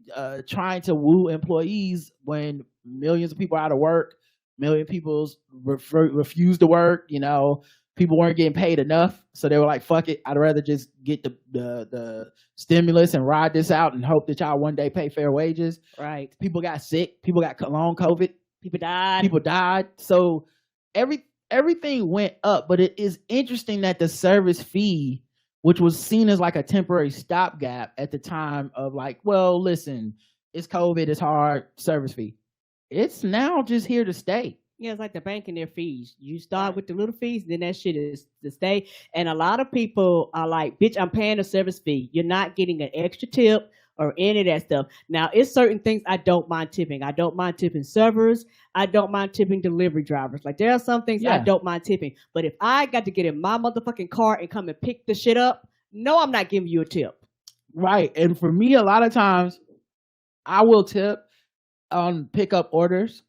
trying to woo employees when millions of people are out of work, million people refused to work. People weren't getting paid enough, so they were like, "Fuck it, I'd rather just get the stimulus and ride this out and hope that y'all one day pay fair wages." Right. People got sick. People got long COVID. People died. So everything went up, but it is interesting that the service fee, which was seen as like a temporary stopgap at the time of like, well, listen, it's COVID, it's hard, service fee. It's now just here to stay. Yeah, it's like the bank and their fees. You start with the little fees, then that shit is to stay. And a lot of people are like, bitch, I'm paying a service fee. You're not getting an extra tip or any of that stuff. Now, it's certain things I don't mind tipping. I don't mind tipping servers. I don't mind tipping delivery drivers. Like, there are some things I don't mind tipping. But if I got to get in my motherfucking car and come and pick the shit up, no, I'm not giving you a tip. Right. And for me, a lot of times, I will tip on pickup orders,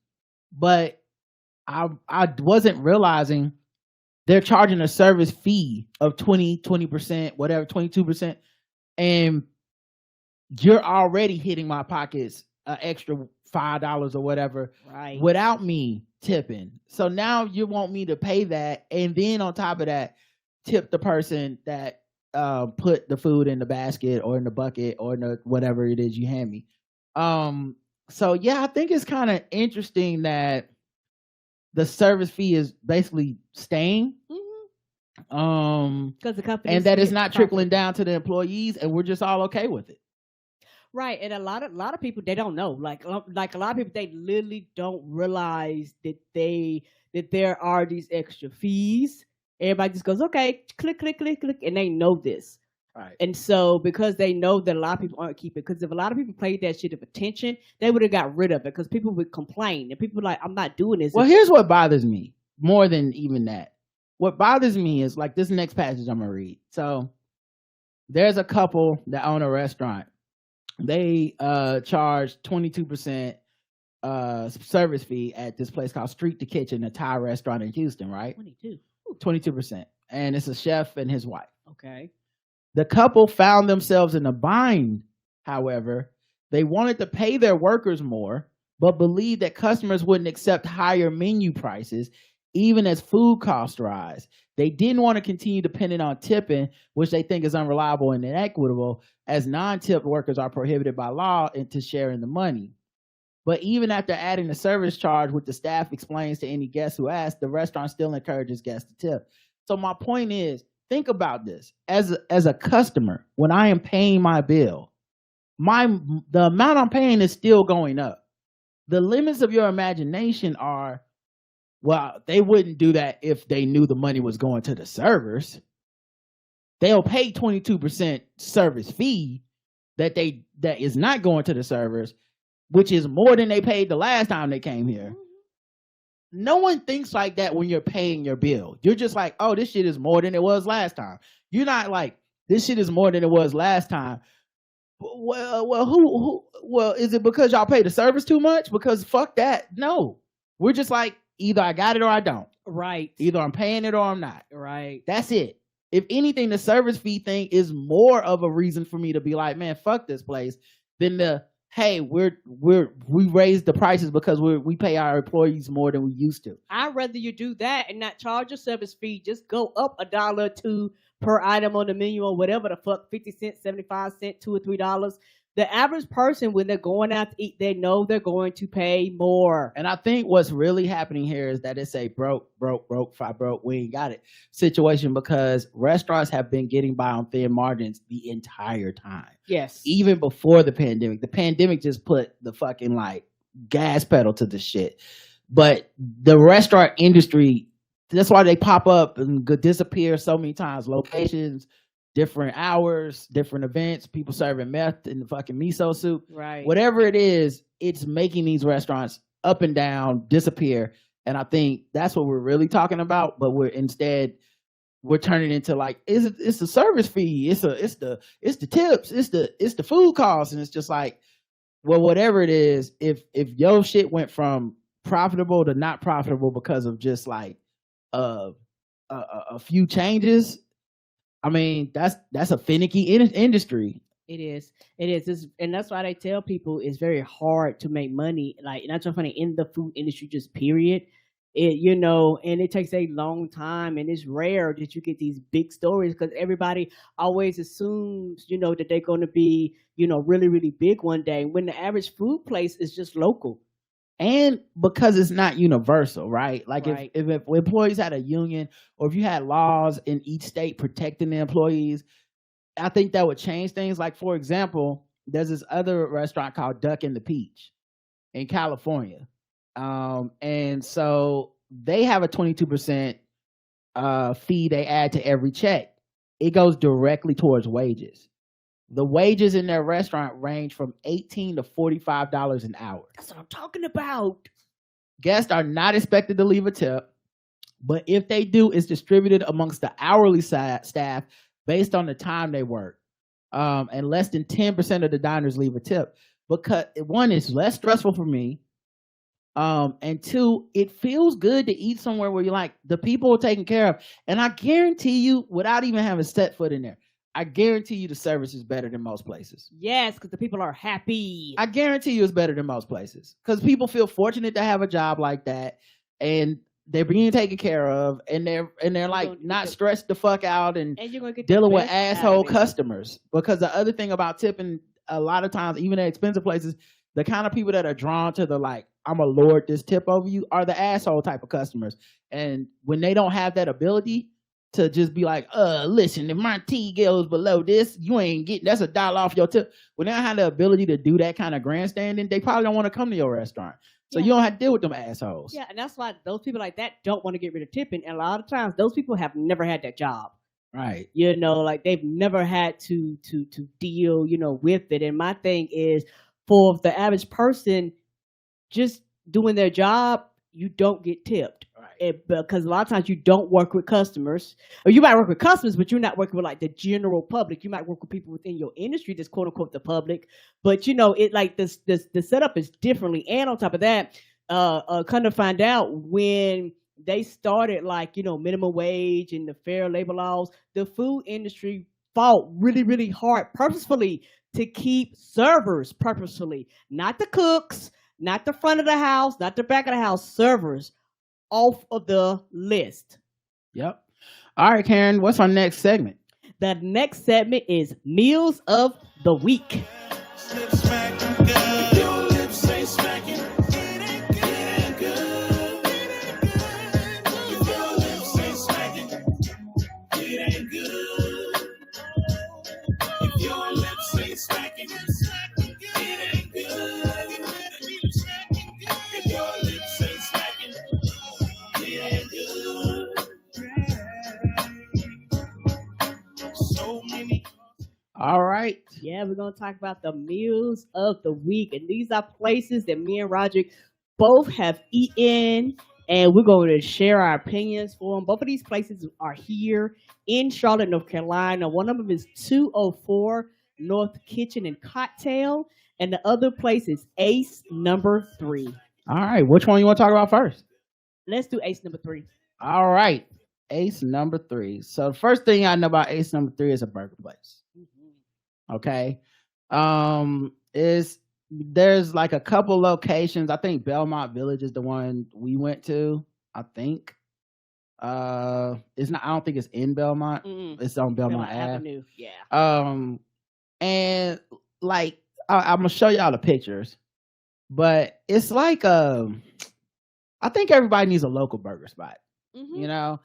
but I wasn't realizing they're charging a service fee of 20%, whatever, 22%. And you're already hitting my pockets an extra $5 or whatever, right, without me tipping. So now you want me to pay that, and then on top of that, tip the person that put the food in the basket or in the bucket or in the whatever it is you hand me. So yeah, I think it's kind of interesting that the service fee is basically staying. Because the company, and that it's not trickling down to the employees, and we're just all okay with it. Right. And a lot of people, they don't know. Like a lot of people, they literally don't realize that there are these extra fees. Everybody just goes, okay, click, click, click, click, and they know this. Right. And so because they know that a lot of people aren't keeping, because if a lot of people played that shit of attention, they would have got rid of it, because people would complain and people were like, I'm not doing this. Well, here's what bothers me more than even that. What bothers me is like this next passage I'm gonna read. So there's a couple that own a restaurant. They charge 22% service fee at this place called Street to Kitchen, a Thai restaurant in Houston, right? 22%. And it's a chef and his wife. Okay. The couple found themselves in a bind, however. They wanted to pay their workers more, but believed that customers wouldn't accept higher menu prices even as food costs rise. They didn't want to continue depending on tipping, which they think is unreliable and inequitable, as non-tipped workers are prohibited by law into sharing the money. But even after adding the service charge, which the staff explains to any guests who ask, the restaurant still encourages guests to tip. So my point is, think about this. As a customer, when I am paying my bill, the amount I'm paying is still going up. The limits of your imagination are, well, they wouldn't do that if they knew the money was going to the servers. They'll pay 22% service fee that is not going to the servers, which is more than they paid the last time they came here. No one thinks like that when you're paying your bill. You're just like, oh, this shit is more than it was last time. You're not like, this shit is more than it was last time. Well, is it because y'all pay the service too much? Because fuck that. No. We're just like, either I got it or I don't. Right. Either I'm paying it or I'm not. Right. That's it. If anything, the service fee thing is more of a reason for me to be like, man, fuck this place, than the, hey, we raised the prices because we pay our employees more than we used to. I'd rather you do that and not charge a service fee. Just go up $1 or $2 per item on the menu or whatever the fuck, 50 cents, 75 cents, $2 or $3. The average person, when they're going out to eat, they know they're going to pay more. And I think what's really happening here is that it's a broke, if I broke, we ain't got it situation, because restaurants have been getting by on thin margins the entire time. Yes. Even before the pandemic. The pandemic just put the fucking like gas pedal to the shit. But the restaurant industry, that's why they pop up and disappear so many times. Locations, different hours, different events, people serving meth in the fucking miso soup. Right. Whatever it is, it's making these restaurants up and down, disappear. And I think that's what we're really talking about. But we're turning into like, it's the service fee, it's the tips, it's the food costs, and it's just like, well, whatever it is, if your shit went from profitable to not profitable because of just like a few changes, I mean, that's a finicky industry. It is. And that's why they tell people it's very hard to make money. Like, not so funny in the food industry, just period. And it takes a long time, and it's rare that you get these big stories because everybody always assumes, that they're going to be, really, really big one day, when the average food place is just local. And because it's not universal, right? Like right. If employees had a union, or if you had laws in each state protecting the employees, I think that would change things. Like, for example, there's this other restaurant called Duck and the Peach in California. And so they have a 22% fee they add to every check. It goes directly towards wages. The wages in their restaurant range from $18 to $45 an hour. That's what I'm talking about. Guests are not expected to leave a tip, but if they do, it's distributed amongst the hourly staff based on the time they work. And less than 10% of the diners leave a tip, because one, it's less stressful for me. And two, it feels good to eat somewhere where you're like, the people are taken care of. And I guarantee you, without even having set foot in there, I guarantee you the service is better than most places. Yes, because the people are happy. I guarantee you it's better than most places, because people feel fortunate to have a job like that, and they're being taken care of, and they're like not stressed the fuck out and you're gonna get dealing with asshole customers. Because the other thing about tipping, a lot of times, even at expensive places, the kind of people that are drawn to the like, I'm gonna lord this tip over you, are the asshole type of customers. And when they don't have that ability to just be like, listen, if my tea goes below this, you ain't getting, that's $1 off your tip. When they don't have the ability to do that kind of grandstanding, they probably don't want to come to your restaurant. So you don't have to deal with them assholes. Yeah, and that's why those people like that don't want to get rid of tipping. And a lot of times, those people have never had that job. Right. Like they've never had to deal, with it. And my thing is, for the average person just doing their job, you don't get tipped. Because a lot of times you don't work with customers, or you might work with customers, but you're not working with like the general public. You might work with people within your industry that's quote unquote the public, but it like the setup is differently. And on top of that, kind of find out when they started like, minimum wage and the fair labor laws, the food industry fought really, really hard purposefully to keep servers, purposefully, not the cooks, not the front of the house, not the back of the house, servers off of the list. Yep. All right, Karen, what's our next segment? The next segment is Meals of the Week. Slip smack good. If your lips ain't smacking, it ain't good. If your lips ain't smacking, it ain't good. If your lips ain't smacking, it ain't good. If your lips ain't smacking, it ain't good. So many. All right. Yeah, we're going to talk about the Meals of the Week. And these are places that me and Roger both have eaten, and we're going to share our opinions for them. Both of these places are here in Charlotte, North Carolina. One of them is 204 North Kitchen and Cocktail, and the other place is Ace number 3. All right. Which one you want to talk about first? Let's do Ace number 3. All right. Ace number 3. So the first thing I know about Ace number 3 is a burger place. Okay. There's like a couple locations. I think Belmont Village is the one we went to. I think. It's not. I don't think it's in Belmont. It's on Belmont Avenue. Yeah. And like I'm gonna show y'all the pictures, but it's like I think everybody needs a local burger spot. You know.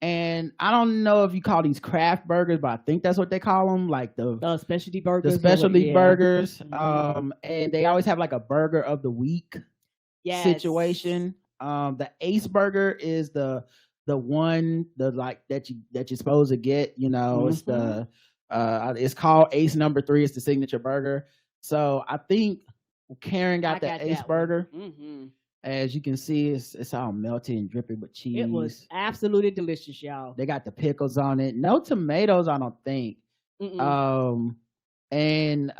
And I don't know if you call these craft burgers, but I think that's what they call them, like the specialty burgers. The specialty burgers. And they always have like a burger of the week situation. The Ace burger is the one like that you're supposed to get. You know, it's the it's called Ace number 3. It's the signature burger. So I think Karen got the Ace burger. As you can see, it's all melty and dripping with cheese. It was absolutely delicious, y'all. They got the pickles on it. No tomatoes, I don't think. And Karen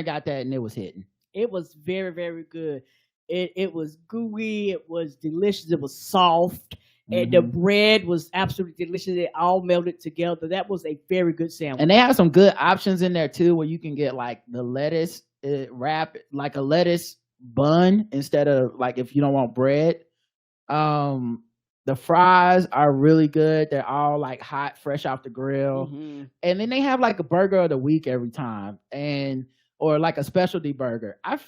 got that, and it was hitting. It was very, very good. It was gooey. It was delicious. It was soft. And the bread was absolutely delicious. It all melted together. That was a very good sandwich. And they have some good options in there, too, where you can get, like, the lettuce wrap, like a lettuce bun instead of like if you don't want bread. The fries are really good. They're all like hot, fresh off the grill. And then they have like a burger of the week every time, or like a specialty burger. I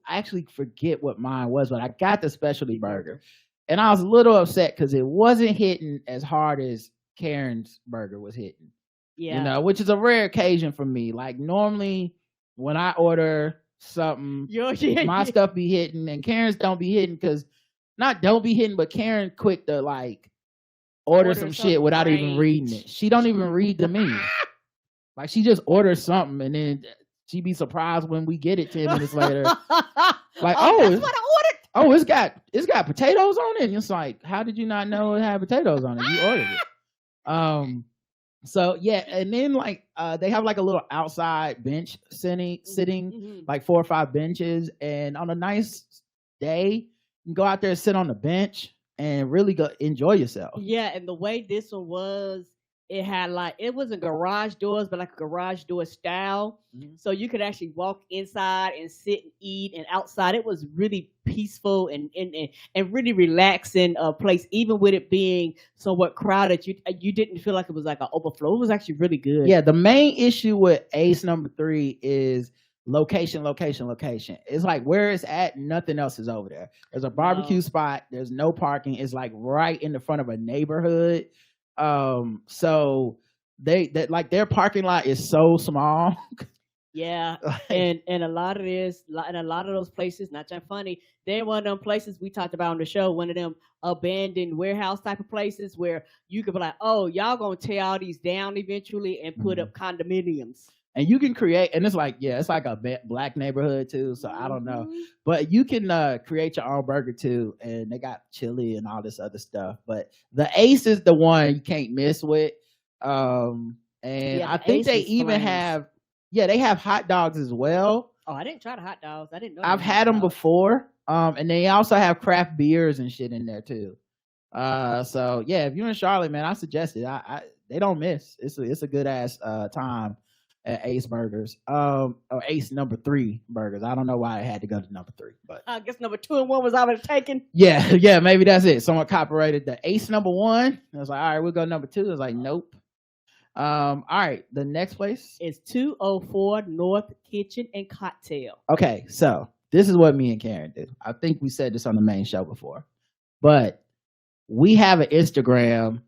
actually forget what mine was, but I got the specialty burger, and I was a little upset because it wasn't hitting as hard as Karen's burger was hitting. You know, which is a rare occasion for me. Like normally when I order something, my stuff be hitting, and Karen's don't be hitting because don't be hitting, but Karen quick to like order some shit without even reading it. She don't even read the menu. Like she just orders something, and then she be surprised when we get it 10 minutes later. Like, that's what I ordered. Oh, it's got potatoes on it. And it's like, how did you not know it had potatoes on it? You ordered it. So yeah, and then like they have like a little outside bench sitting like 4 or 5 benches, and on a nice day you can go out there and sit on the bench and really go enjoy yourself. Yeah, and the way this one was, it had like, it wasn't garage doors, but like a garage door style. So you could actually walk inside and sit and eat, and outside it was really peaceful and really relaxing place. Even with it being somewhat crowded, you didn't feel like it was like an overflow. It was actually really good. Yeah, the main issue with Ace number 3 is location. It's like where it's at, nothing else is over there. There's a barbecue spot. There's no parking. It's like right in the front of a neighborhood. So like their parking lot is so small. Yeah, and a lot of this, and a lot of those places, not that funny, they're one of them places we talked about on the show, one of them abandoned warehouse type of places where you could be like, oh, y'all gonna tear all these down eventually and put up condominiums. And you can create, and it's like, it's like a black neighborhood too, so I don't know. But you can create your own burger too, and they got chili and all this other stuff. But the Ace is the one you can't miss with. And I think they even have, they have hot dogs as well. Oh, I didn't try the hot dogs. I didn't know. I've had them before. And they also have craft beers and shit in there too. So yeah, if you're in Charlotte, man, I suggest it. They don't miss. It's a good ass time. at Ace Burgers. Or Ace number 3 burgers. I don't know why I had to go to number 3, but I guess number 2 and 1 was already taken. yeah, maybe that's it. Someone copyrighted the Ace number 1. I was like, all right, we'll go number 2. I was like, nope. All right, the next place is 204 North Kitchen and Cocktail. Okay, so this is what me and Karen do. I think we said this on the main show before, but we have an Instagram.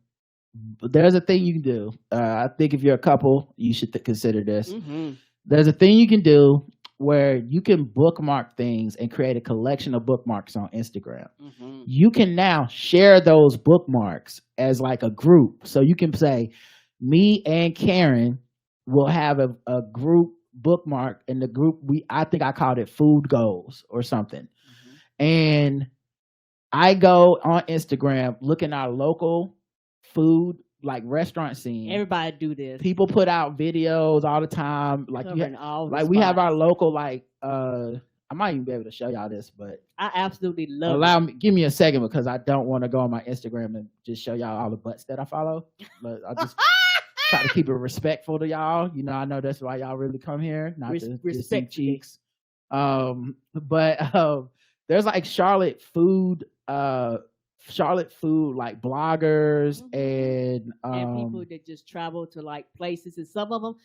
There's a thing you can do. I think if you're a couple, you should consider this. Mm-hmm. There's a thing you can do where you can bookmark things and create a collection of bookmarks on Instagram. Mm-hmm. You can now share those bookmarks as like a group. So you can say, me and Karen will have a group bookmark in the group. I think I called it Food Goals or something. Mm-hmm. And I go on Instagram looking at our local food, like restaurant scene. Everybody do this. People put out videos all the time. Like we have our local, like I might even be able to show y'all this, but I absolutely love it. Give me a second because I don't want to go on my Instagram and just show y'all all the butts that I follow. But I just try to keep it respectful to y'all. You know, I know that's why y'all really come here, not to see cheeks. But there's like Charlotte food like bloggers and people that just travel to like places, and some of them,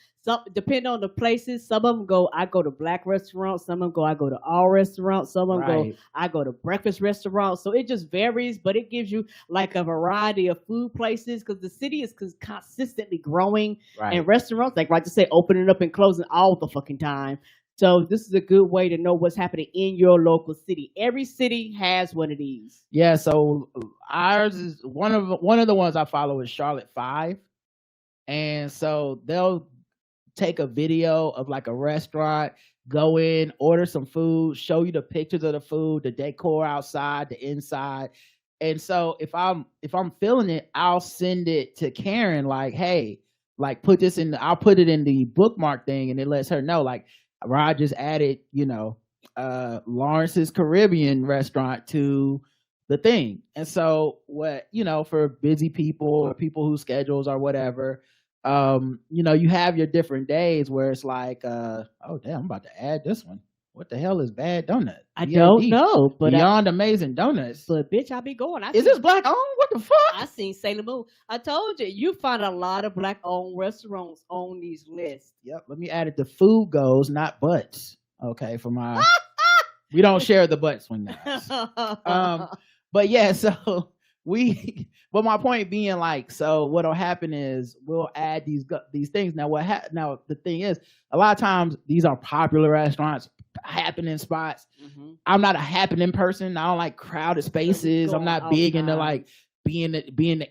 depending on the places, some of them go, I go to black restaurants, some of them go, I go to all restaurants, some of them go, I go to breakfast restaurants. So it just varies, but it gives you like a variety of food places because the city is consistently growing, and restaurants, like Roger said, opening up and closing all the fucking time. So this is a good way to know what's happening in your local city. Every city has one of these. Yeah, so ours is one of the ones I follow is Charlotte 5. And so they'll take a video of like a restaurant, go in, order some food, show you the pictures of the food, the decor outside, the inside. And so if I'm feeling it, I'll send it to Karen like, hey, like I'll put it in the bookmark thing, and it lets her know like, Rod just added, Lawrence's Caribbean restaurant to the thing. And so for busy people or people whose schedules or whatever, you have your different days where it's like, oh damn, I'm about to add this one. What the hell is Bad Donut? I don't know, but Beyond Amazing Donuts. But bitch, I be going. Is this black owned? What the fuck? I seen Sailor Moon. I told you find a lot of black owned restaurants on these lists. Yep. Let me add it to Food Goals, not butts. Okay, for my we don't share the butt swing guys. But yeah, so but my point being like, so what'll happen is we'll add these things. Now now the thing is, a lot of times these are popular restaurants, happening spots. Mm-hmm. I'm not a happening person. I don't like crowded spaces. I'm not big into like being the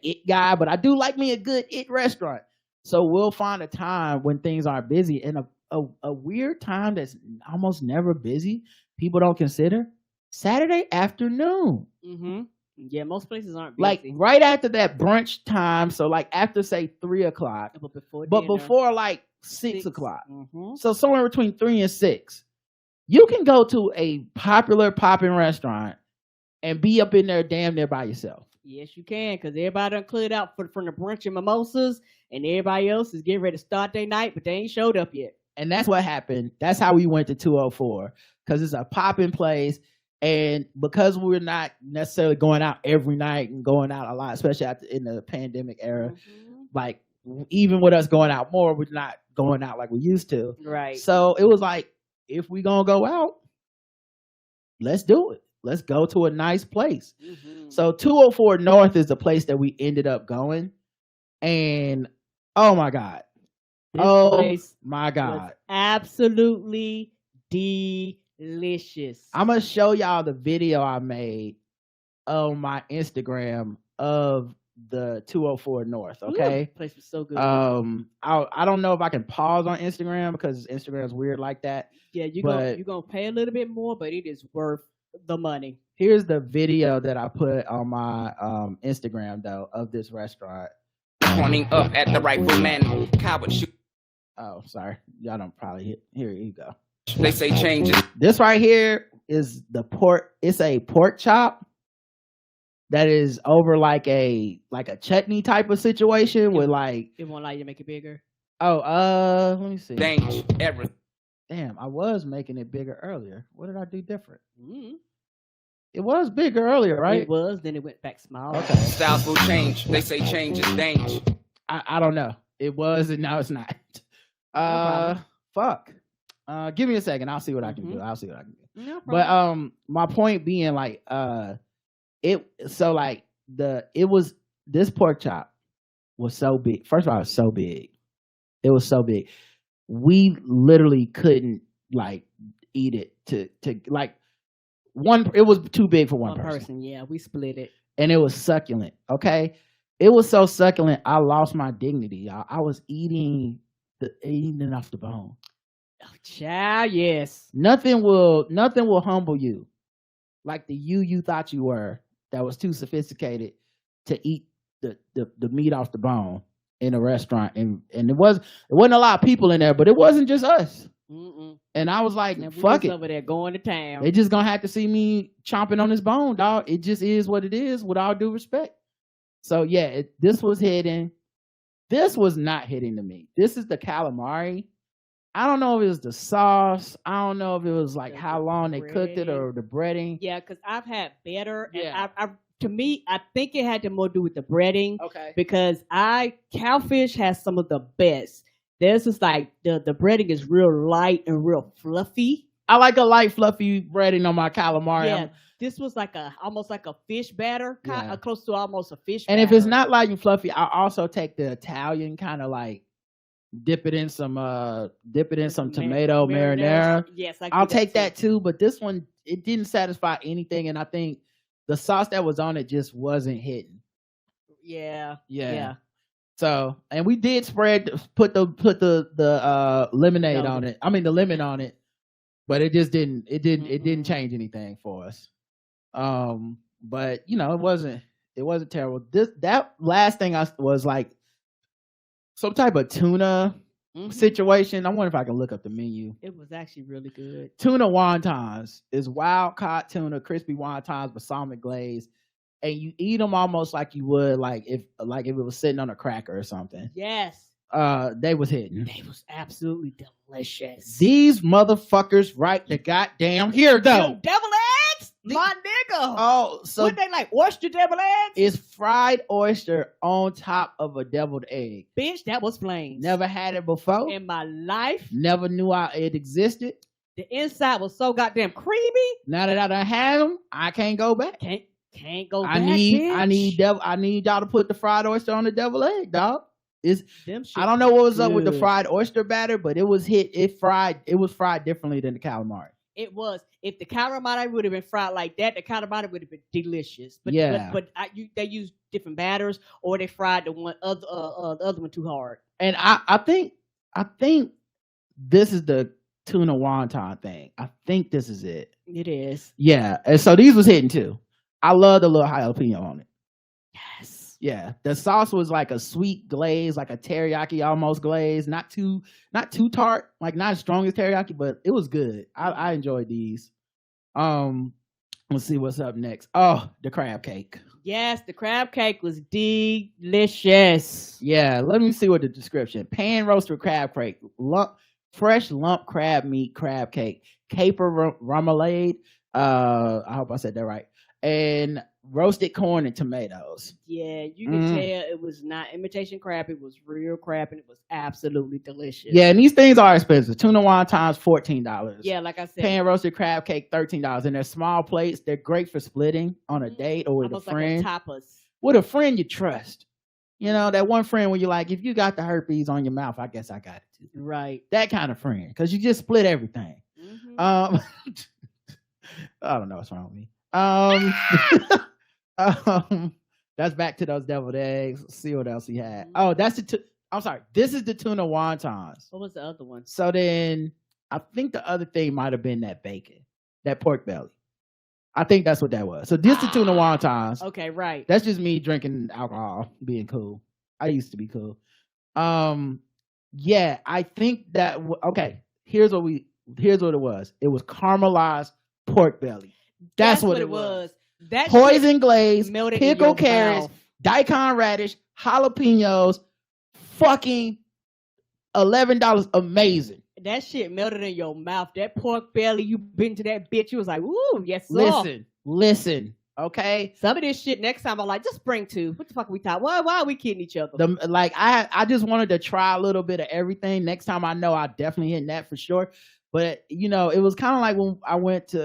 it guy, but I do like me a good it restaurant. So we'll find a time when things aren't busy, and a weird time that's almost never busy, people don't consider Saturday afternoon. Mm-hmm. Yeah, most places aren't busy. Like right after that brunch time, so like after say 3:00, but before like 6 o'clock. Mm-hmm. So somewhere between 3 and 6, you can go to a popular popping restaurant and be up in there damn near by yourself. Yes, you can, because everybody done cleared out from the brunch and mimosas, and everybody else is getting ready to start their night, but they ain't showed up yet. And that's what happened. That's how we went to 204, because it's a popping place. And because we're not necessarily going out every night and going out a lot, especially in the pandemic era, like even with us going out more, we're not going out like we used to. Right. So it was like, if we gonna go out, let's do it. Let's go to a nice place. Mm-hmm. So 204 North is the place that we ended up going. And oh my God. This my God. Was absolutely delicious. I'm gonna show y'all the video I made on my Instagram of the 204 North. Okay, Ooh, place was so good. I don't know if I can pause on Instagram because Instagram is weird like that. Yeah, you're gonna pay a little bit more, but it is worth the money. Here's the video that I put on my Instagram though of this restaurant. Pointing up at the rifleman, coward shoot. Oh, sorry, y'all don't probably here you go. They say changes. This right here is the pork. It's a pork chop that is over like a chutney type of situation with like. It won't allow you to make it bigger. Let me see. Danger, everything. Damn, I was making it bigger earlier. What did I do different? Mm. It was bigger earlier, right? It was. Then it went back small. Okay. Styles will change. They say change is danger. I don't know. It was, and now it's not. Fuck. Give me a second. I'll see what I can do. I'll see what I can do. No But problem. my point being, like, this pork chop was so big. First of all, it was so big. It was so big. We literally couldn't like eat it to like one. It was too big for one person. Yeah, we split it. And it was succulent. Okay, it was so succulent. I lost my dignity. I was eating it off the bone. Oh, child, yes. Nothing will humble you like the you thought you were. That was too sophisticated to eat the meat off the bone in a restaurant, and it wasn't a lot of people in there, but it wasn't just us. Mm-mm. And I was like, And we fuck was it. over there going to town. They just gonna have to see me chomping on this bone, dog. It just is what it is, with all due respect. So yeah, this was hitting. This was not hitting to me. This is the calamari. I don't know if it was the sauce. I don't know if it was like how long they cooked it or the breading. Yeah, because I've had better. Yeah. And to me, I think it had to more do with the breading. Okay. Because Cowfish has some of the best. There's just like the breading is real light and real fluffy. I like a light, fluffy breading on my calamari. Yeah, this was like almost like a fish batter, close to almost a fish. And batter. if it's not light and fluffy, I also take the Italian kind of like dip it in some tomato marinara. Yes, I'll take that too. But this one, it didn't satisfy anything, and I think the sauce that was on it just wasn't hitting. Yeah. So, and we did put the lemonade on it. I mean the lemon on it, but it just didn't. It didn't change anything for us. But it wasn't terrible. That last thing was like some type of tuna situation. I wonder if I can look up the menu. It was actually really good. Tuna wontons is wild caught tuna, crispy wontons, balsamic glaze, and you eat them almost like you would if it was sitting on a cracker or something. Yes. They was hitting. They was absolutely delicious. These motherfuckers right the goddamn here though. Devil eggs, my nigga. Oh, so what they like oyster devil eggs? It's fried oyster on top of a deviled egg. Bitch, that was flames. Never had it before in my life. Never knew it existed. The inside was so goddamn creamy. Now that I done had them, I can't go back. Can't go back. I need y'all to put the fried oyster on the deviled egg, dog. I don't know what was up with the fried oyster batter, but it was fried differently than the calamari. It was. If the calamari would have been fried like that, the calamari would have been delicious. But they used different batters, or they fried the other one too hard. And I think this is the tuna wonton thing. I think this is it. It is. Yeah. And so these was hitting too. I love the little jalapeno on it. Yes. Yeah. The sauce was like a sweet glaze, like a teriyaki almost glaze. Not too tart, like not as strong as teriyaki, but it was good. I enjoyed these. Let's see what's up next. Oh, the crab cake. Yes, the crab cake was delicious. Yeah, let me see what the description. Pan roasted crab cake, fresh lump crab meat crab cake, caper remoulade. I hope I said that right. And roasted corn and tomatoes. Yeah, you can tell it was not imitation crab. It was real crab, and it was absolutely delicious. Yeah, and these things are expensive. Tuna wontons, $14. Yeah, like I said. Pan roasted crab cake, $13. And they're small plates. They're great for splitting on a date or with almost a friend. Like a tapas. With a friend you trust. That one friend where you're like, if you got the herpes on your mouth, I guess I got it too. Right. That kind of friend. Because you just split everything. I don't know what's wrong with me. That's back to those deviled eggs. Let's see what else he had. Oh, I'm sorry. This is the tuna wontons. What was the other one? So then I think the other thing might have been that bacon, that pork belly. I think that's what that was. So this is the tuna wontons. Okay, right. That's just me drinking alcohol, being cool. I used to be cool. Yeah, I think that. Okay, here's what it was. It was caramelized pork belly. That's what it was. That poison glaze, melted pickled carrots, daikon radish, jalapenos, fucking $11, amazing. That shit melted in your mouth. That pork belly, you been to that bitch. You was like, "Ooh, yes, sir." Listen. Okay. Some of this shit next time I'm like, just bring two. What the fuck are we talking? Why are we kidding each other? I just wanted to try a little bit of everything. Next time I know I definitely hit that for sure. But you know, it was kind of like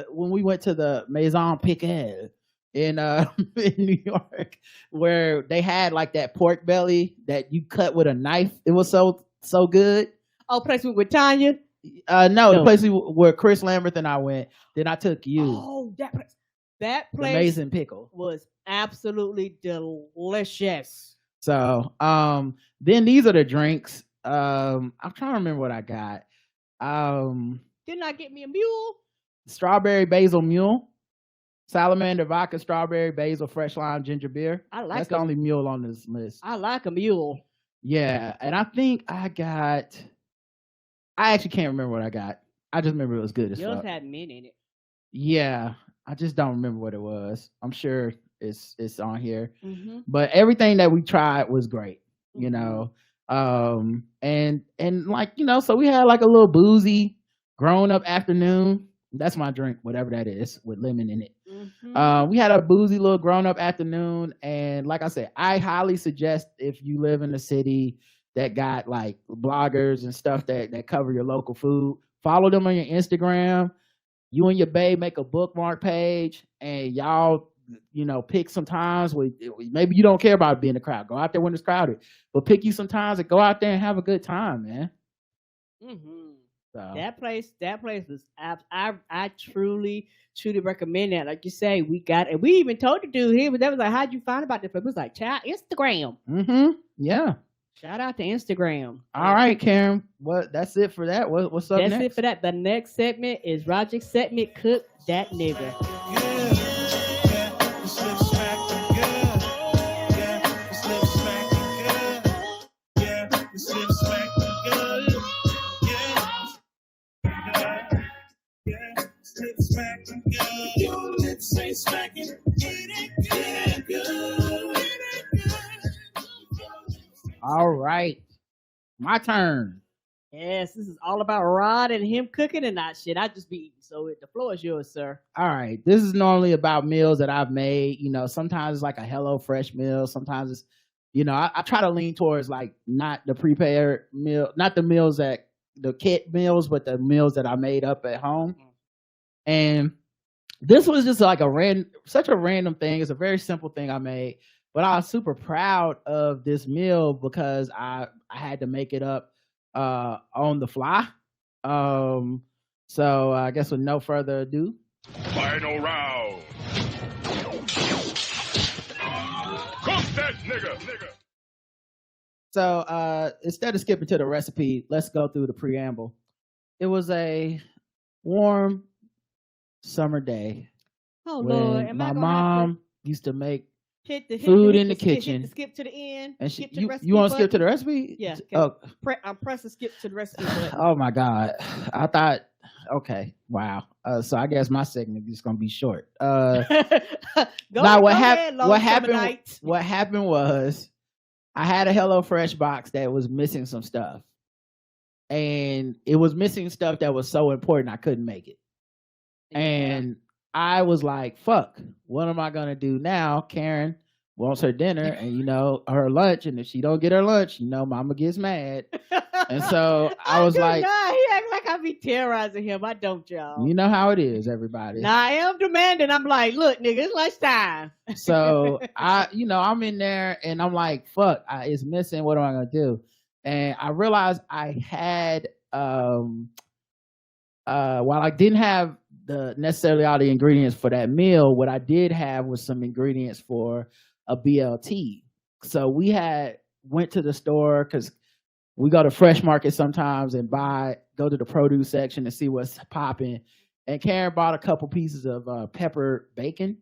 when we went to the Maison Piquet in in New York, where they had like that pork belly that you cut with a knife. It was so good. Oh, place with Tanya? No, the place where Chris Lambert and I went. Then I took you. Oh, that place Amazing Pickle was absolutely delicious. So then these are the drinks. I'm trying to remember what I got. Didn't I get me a mule? Strawberry basil mule, salamander vodka, strawberry basil, fresh lime ginger beer. That's the only mule on this list. I like a mule. Yeah, and I think I actually can't remember what I got. I just remember it was good as Yours fuck. had mint in it. Yeah, I just don't remember what it was. I'm sure it's on here. Mm-hmm. But everything that we tried was great, you know. And like, you know, so we had like a little boozy grown up afternoon. That's my drink, whatever that is, with lemon in it. Mm-hmm. We had a boozy little grown up afternoon, and like I said, I highly suggest if you live in a city that got like bloggers and stuff that cover your local food, follow them on your Instagram. You and your babe make a bookmark page, and y'all, you know, pick some times where maybe you don't care about being in the crowd. Go out there when it's crowded, but pick you some times and go out there and have a good time, man. Mm-hmm. So. That place was I truly recommend that. Like you say, we got it. We even told the dude here, but that was like, how'd you find about this? It was like, child, Instagram. Mm-hmm. Yeah. Shout out to Instagram. All right, Karen. That's it for that. What's up next? That's it for that. The next segment is Roger's segment, Cook Dat Nigga. All right, my turn. Yes, this is all about Rod and him cooking and not shit. I just be eating. So the floor is yours, sir. All right, this is normally about meals that I've made. You know, sometimes it's like a HelloFresh meal. Sometimes it's, you know, I try to lean towards like not the prepared meal, not the meals that the kit meals, but the meals that I made up at home. And this was just like such a random thing. It's a very simple thing I made, but I was super proud of this meal because I had to make it up on the fly. So I guess with no further ado, final round. Cook that nigga. So instead of skipping to the recipe, let's go through the preamble. It was a warm summer day. Oh when Lord, am my I mom used to make hit the food in the kitchen. Skip to the end. And you want to skip to the recipe? Yeah. Oh. I'm pressing skip to the recipe button. Oh my God. I thought, okay, wow. So I guess my segment is gonna be short. What happened was I had a HelloFresh box that was missing some stuff. And it was missing stuff that was so important I couldn't make it. Yeah. And I was like, fuck, what am I gonna do now? Karen wants her dinner and, you know, her lunch, and if she don't get her lunch, you know, mama gets mad. And so I was like, nah, he act like I be terrorizing him. I don't, y'all. You know how it is, everybody. Nah, I am demanding. I'm like, look, nigga, it's lunchtime. So I'm in there and I'm like, fuck, it's missing. What am I gonna do? And I realized I had while I didn't have necessarily all the ingredients for that meal, what I did have was some ingredients for a BLT. So we went to the store because we go to Fresh Market sometimes and go to the produce section and see what's popping. And Karen bought a couple pieces of pepper bacon,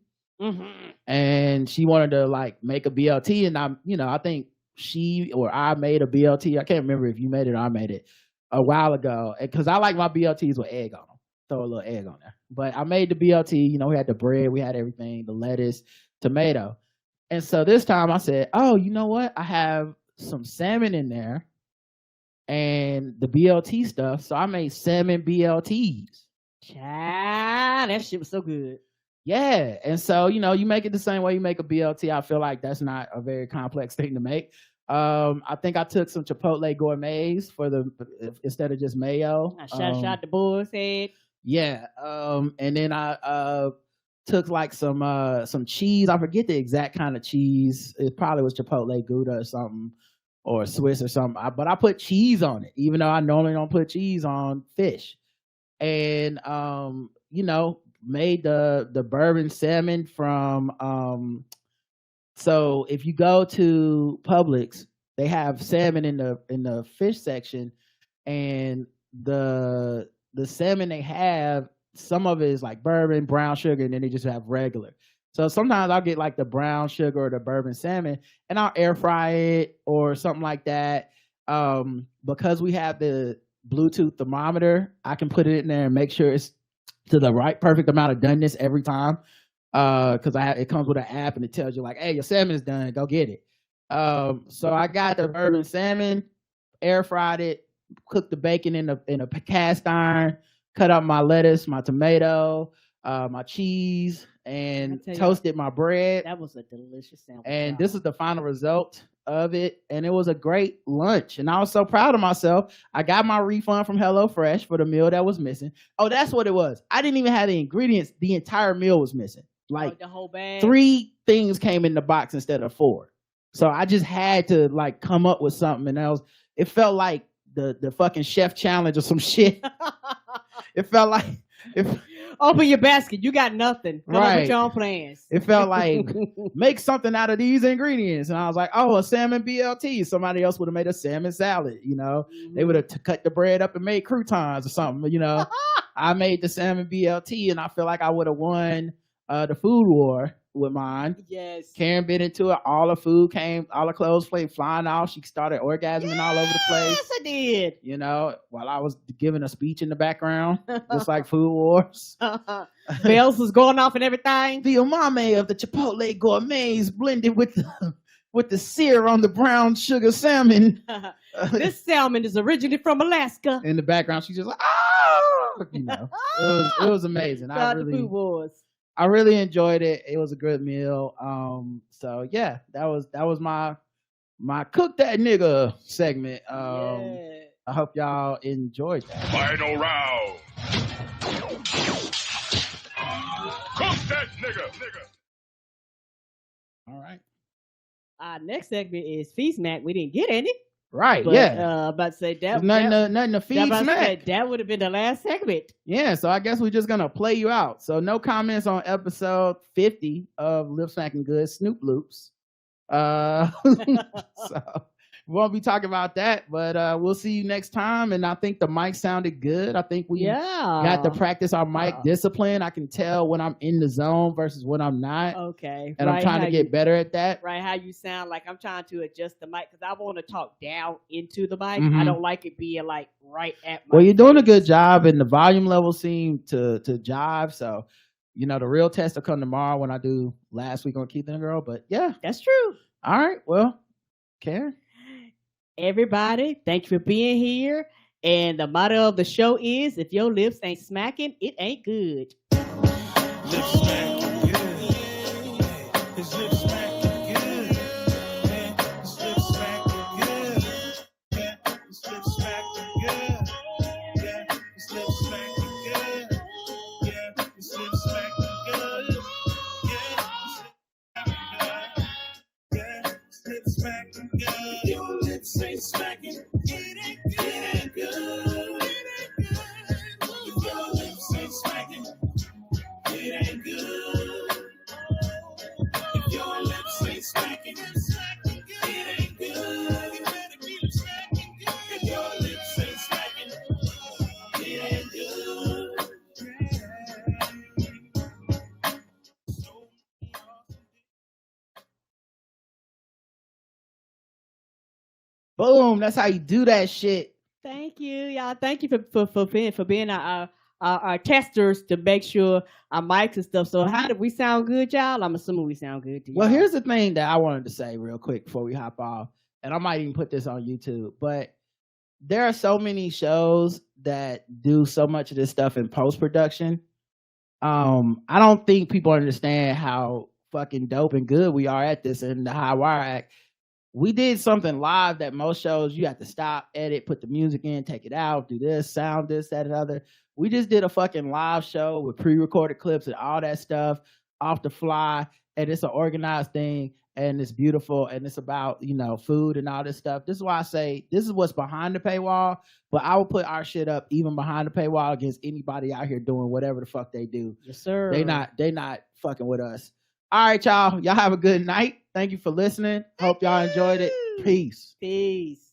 and she wanted to like make a BLT. And I think she or I made a BLT. I can't remember if you made it or I made it a while ago, because I like my BLTs with egg on them. Throw a little egg on there. But I made the BLT, we had the bread, we had everything, the lettuce, tomato. And so this time I said, oh, you know what? I have some salmon in there and the BLT stuff. So I made salmon BLTs. Child, that shit was so good. Yeah. And so, you make it the same way you make a BLT. I feel like that's not a very complex thing to make. I think I took some Chipotle gourmets instead of just mayo. I shot the boy's head. Yeah. And then I took like some cheese. I forget the exact kind of cheese. It probably was Chipotle Gouda or something, or Swiss or something. But I put cheese on it, even though I normally don't put cheese on fish. And made the bourbon salmon from so if you go to Publix, they have salmon in the fish section, and the salmon they have, some of it is like bourbon, brown sugar, and then they just have regular. So sometimes I'll get like the brown sugar or the bourbon salmon, and I'll air fry it or something like that. Because we have the Bluetooth thermometer, I can put it in there and make sure it's to the right perfect amount of doneness every time. Because it comes with an app and it tells you like, hey, your salmon is done, go get it. So I got the bourbon salmon, air fried it, cooked the bacon in a cast iron, cut up my lettuce, my tomato, my cheese, and toasted my bread. That was a delicious sandwich. And this is the final result of it, and it was a great lunch, and I was so proud of myself. I got my refund from HelloFresh for the meal that was missing. Oh, that's what it was. I didn't even have the ingredients. The entire meal was missing. Like the whole bag. 3 things came in the box instead of 4. So I just had to like come up with something, and it felt like the fucking chef challenge or some shit. It felt like open your basket. You got nothing. Come up with your own plans. It felt like make something out of these ingredients, and I was like, oh, a salmon BLT. Somebody else would have made a salmon salad. They would have cut the bread up and made croutons or something. I made the salmon BLT, and I feel like I would have won the food war with mine. Yes. Karen bit into it. All the food came, all the clothes came flying off. She started orgasming all over the place. Yes, I did. While I was giving a speech in the background, just like Food Wars. Bells was going off and everything. The umami of the Chipotle gourmets blended with the sear on the brown sugar salmon. This salmon is originally from Alaska. In the background, she's just like, oh, it was amazing. Food Wars. I really enjoyed it. It was a good meal. So yeah, that was my Cook That Nigga segment. I hope y'all enjoyed that. Final round. Cook that nigga. All right. Our next segment is feedsmack. We didn't get any. Right, but, yeah. About to say that. Nothing to feed smack. That would have been the last segment. Yeah, so I guess we're just going to play you out. So no comments on episode 50 of Lip Smacking Good Snoop Loops. So we won't be talking about that, but we'll see you next time. And I think the mic sounded good. I think we got to practice our mic discipline. I can tell when I'm in the zone versus when I'm not. Okay. And I'm trying to get better at that. Right, how you sound. Like I'm trying to adjust the mic because I want to talk down into the mic. I don't like it being like right at my Well, you're doing a good job, and the volume level seemed to jive. So, the real test will come tomorrow when I do last week on Keith and the Girl. But yeah. That's true. All right. Well, Karen. Everybody, thank you for being here. And the motto of the show is, if your lips ain't smacking, it ain't good. Lip smacking good. His lip smacking good. His lip smacking good. His lip smacking good. His lip smacking good. His lip smacking good. His lip smacking good. Your lips ain't smacking. It ain't good. If your lips ain't smacking, it ain't good. If your lips ain't smacking, it ain't good. You better keep smacking good. If your lips ain't smacking, it ain't good. Boom. That's how you do that shit. Thank you, y'all. Thank you for being our testers to make sure our mics and stuff. So how did we sound good, y'all? I'm assuming we sound good to you. Well, here's the thing that I wanted to say real quick before we hop off, and I might even put this on YouTube, but there are so many shows that do so much of this stuff in post-production. I don't think people understand how fucking dope and good we are at this in the High Wire Act. We did something live that most shows you have to stop, edit, put the music in, take it out, do this, sound this, that, and other. We just did a fucking live show with pre-recorded clips and all that stuff off the fly, and it's an organized thing, and it's beautiful, and it's about, you know, food and all this stuff. This is why I say this is what's behind the paywall, but I will put our shit up even behind the paywall against anybody out here doing whatever the fuck they do. Yes, sir. They not fucking with us. All right, y'all. Y'all have a good night. Thank you for listening. Hope y'all enjoyed it. Peace. Peace.